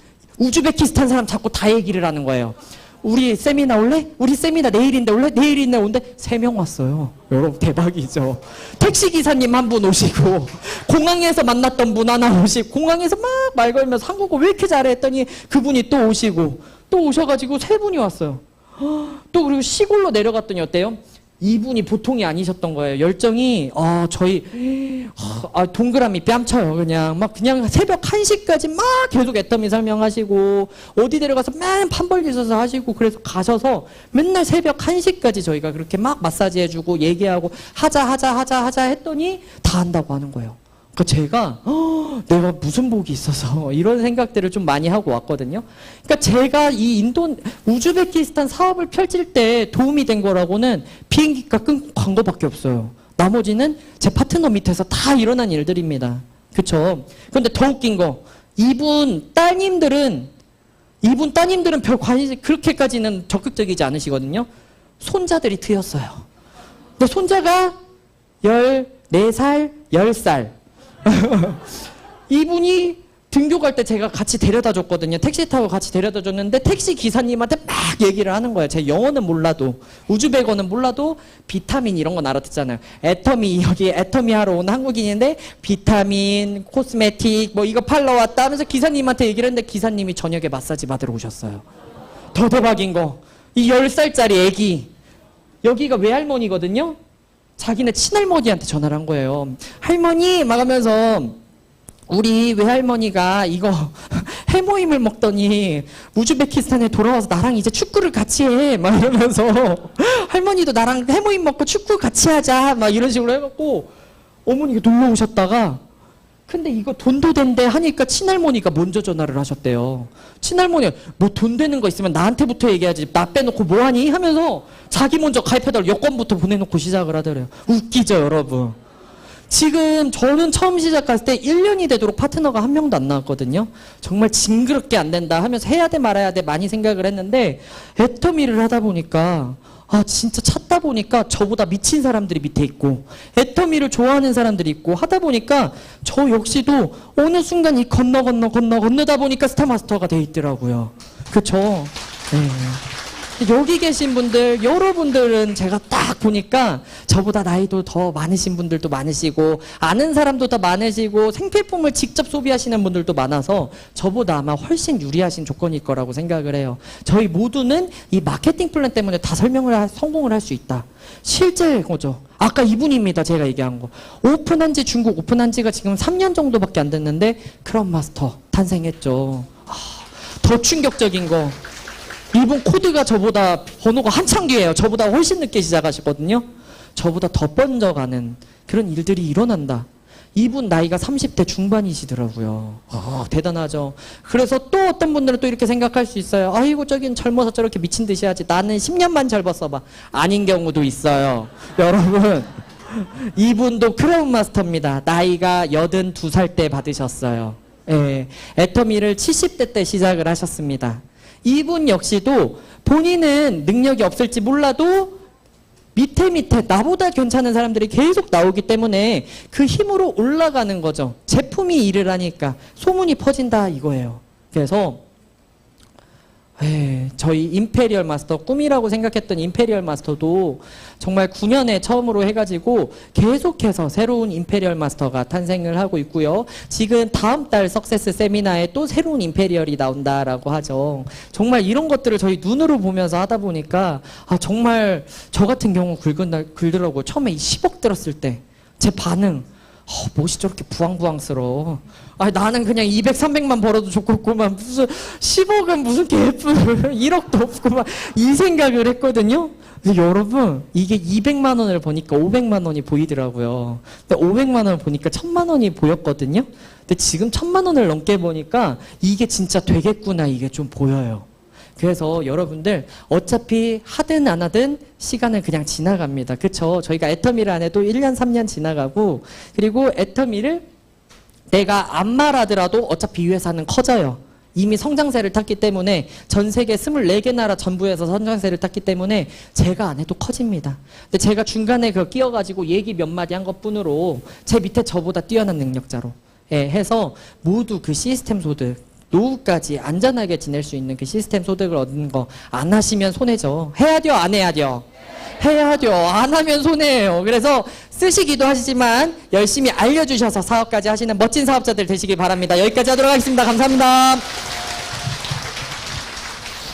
우즈베키스탄 사람 자꾸 다 얘기를 하는 거예요. 우리 세미나 올래? 우리 세미나 내일인데 올래? 내일인데 온대? 3명 왔어요. 여러분 대박이죠. 택시기사님 한 분 오시고 공항에서 만났던 분 하나 오시고 공항에서 막 말 걸면서 한국어 왜 이렇게 잘해 했더니 그분이 또 오시고 또 오셔가지고 3분이 왔어요. 또 그리고 시골로 내려갔더니 어때요? 이분이 보통이 아니셨던 거예요. 열정이 저희 동그라미 뺨쳐요. 그냥 새벽 1시까지 막 계속 애터미 설명하시고 어디 데려가서 맨 판벌 기서서 하시고 그래서 가셔서 맨날 새벽 1시까지 저희가 그렇게 막 마사지 해주고 얘기하고 하자 했더니 다 한다고 하는 거예요. 그러니까 제가 내가 무슨 복이 있어서 이런 생각들을 좀 많이 하고 왔거든요. 그러니까 제가 이 우즈베키스탄 사업을 펼칠 때 도움이 된 거라고는 비행기가 끊고 간 거밖에 없어요. 나머지는 제 파트너 밑에서 다 일어난 일들입니다. 그쵸? 그런데 더 웃긴 거 이분 따님들은 별 관심 그렇게까지는 적극적이지 않으시거든요. 손자들이 트였어요. 근데 손자가 14살, 10살 이분이 등교 갈 때 제가 같이 데려다 줬거든요. 택시 타고 같이 데려다 줬는데 택시 기사님한테 막 얘기를 하는 거예요. 제 영어는 몰라도 우즈베거는 몰라도 비타민 이런 건 알아듣잖아요. 애터미 여기 애터미 하러 온 한국인인데 비타민, 코스메틱 뭐 이거 팔러 왔다 하면서 기사님한테 얘기를 했는데 기사님이 저녁에 마사지 받으러 오셨어요. 더 대박인 거 이 10살짜리 애기 여기가 외할머니거든요. 자기네 친할머니한테 전화를 한 거예요. 할머니 막 하면서 우리 외할머니가 이거 해모임을 먹더니 우즈베키스탄에 돌아와서 나랑 이제 축구를 같이 해 막 이러면서 할머니도 나랑 해모임 먹고 축구 같이 하자 막 이런 식으로 해갖고 어머니가 놀러 오셨다가 근데 이거 돈도 된대 하니까 친할머니가 먼저 전화를 하셨대요. 친할머니가 뭐 돈 되는 거 있으면 나한테부터 얘기하지 나 빼놓고 뭐하니? 하면서 자기 먼저 가입해달라고 여권부터 보내놓고 시작을 하더래요. 웃기죠 여러분. 지금 저는 처음 시작했을 때 1년이 되도록 파트너가 한 명도 안 나왔거든요. 정말 징그럽게 안 된다 하면서 해야 돼 말아야 돼 많이 생각을 했는데 애터미를 하다 보니까 진짜 찾다 보니까 저보다 미친 사람들이 밑에 있고 애터미를 좋아하는 사람들이 있고 하다 보니까 저 역시도 어느 순간 이 건너다 보니까 스타마스터가 돼 있더라고요. 그쵸? 네. 여기 계신 분들 여러분들은 제가 딱 보니까 저보다 나이도 더 많으신 분들도 많으시고 아는 사람도 더 많으시고 생필품을 직접 소비하시는 분들도 많아서 저보다 아마 훨씬 유리하신 조건일 거라고 생각을 해요. 저희 모두는 이 마케팅 플랜 때문에 다 성공을 할 수 있다. 실제 거죠. 아까 이분입니다. 제가 얘기한 거. 중국 오픈한 지가 지금 3년 정도밖에 안 됐는데 크럼 마스터 탄생했죠. 더 충격적인 거. 이분 코드가 저보다 번호가 한참 뒤에요. 저보다 훨씬 늦게 시작하셨거든요. 저보다 더 번져가는 그런 일들이 일어난다. 이분 나이가 30대 중반이시더라고요. 대단하죠. 그래서 또 어떤 분들은 또 이렇게 생각할 수 있어요. 아이고 저긴 젊어서 저렇게 미친 듯이 하지. 나는 10년만 젊었어봐. 아닌 경우도 있어요. 여러분 이분도 크라운 마스터입니다. 나이가 82살 때 받으셨어요. 예, 애터미를 70대 때 시작을 하셨습니다. 이분 역시도 본인은 능력이 없을지 몰라도 밑에 나보다 괜찮은 사람들이 계속 나오기 때문에 그 힘으로 올라가는 거죠. 제품이 일을 하니까 소문이 퍼진다 이거예요. 그래서 저희 임페리얼 마스터 꿈이라고 생각했던 임페리얼 마스터도 정말 9년에 처음으로 해가지고 계속해서 새로운 임페리얼 마스터가 탄생을 하고 있고요. 지금 다음 달 석세스 세미나에 또 새로운 임페리얼이 나온다라고 하죠. 정말 이런 것들을 저희 눈으로 보면서 하다 보니까 정말 저 같은 경우 긁더라고요. 처음에 10억 들었을 때 제 반응 무엇이 저렇게 부황부황스러워. 나는 그냥 200, 300만 벌어도 좋겠구만. 무슨 10억은 무슨 개뿔 1억도 없구만. 이 생각을 했거든요. 근데 여러분 이게 200만 원을 보니까 500만 원이 보이더라고요. 근데 500만 원을 보니까 1000만 원이 보였거든요. 근데 지금 1000만 원을 넘게 보니까 이게 진짜 되겠구나 이게 좀 보여요. 그래서 여러분들 어차피 하든 안 하든 시간은 그냥 지나갑니다. 그쵸? 저희가 애터미를 안 해도 1년 3년 지나가고 그리고 애터미를 내가 안 말하더라도 어차피 이 회사는 커져요. 이미 성장세를 탔기 때문에 전 세계 24개 나라 전부에서 성장세를 탔기 때문에 제가 안 해도 커집니다. 근데 제가 중간에 그거 끼워가지고 얘기 몇 마디 한 것뿐으로 제 밑에 저보다 뛰어난 능력자로 해서 모두 그 시스템 소득 노후까지 안전하게 지낼 수 있는 그 시스템 소득을 얻는 거 안 하시면 손해죠. 해야 돼요, 안 해야 돼요? 해야 돼요. 안 하면 손해예요. 그래서 쓰시기도 하시지만 열심히 알려주셔서 사업까지 하시는 멋진 사업자들 되시길 바랍니다. 여기까지 하도록 하겠습니다. 감사합니다.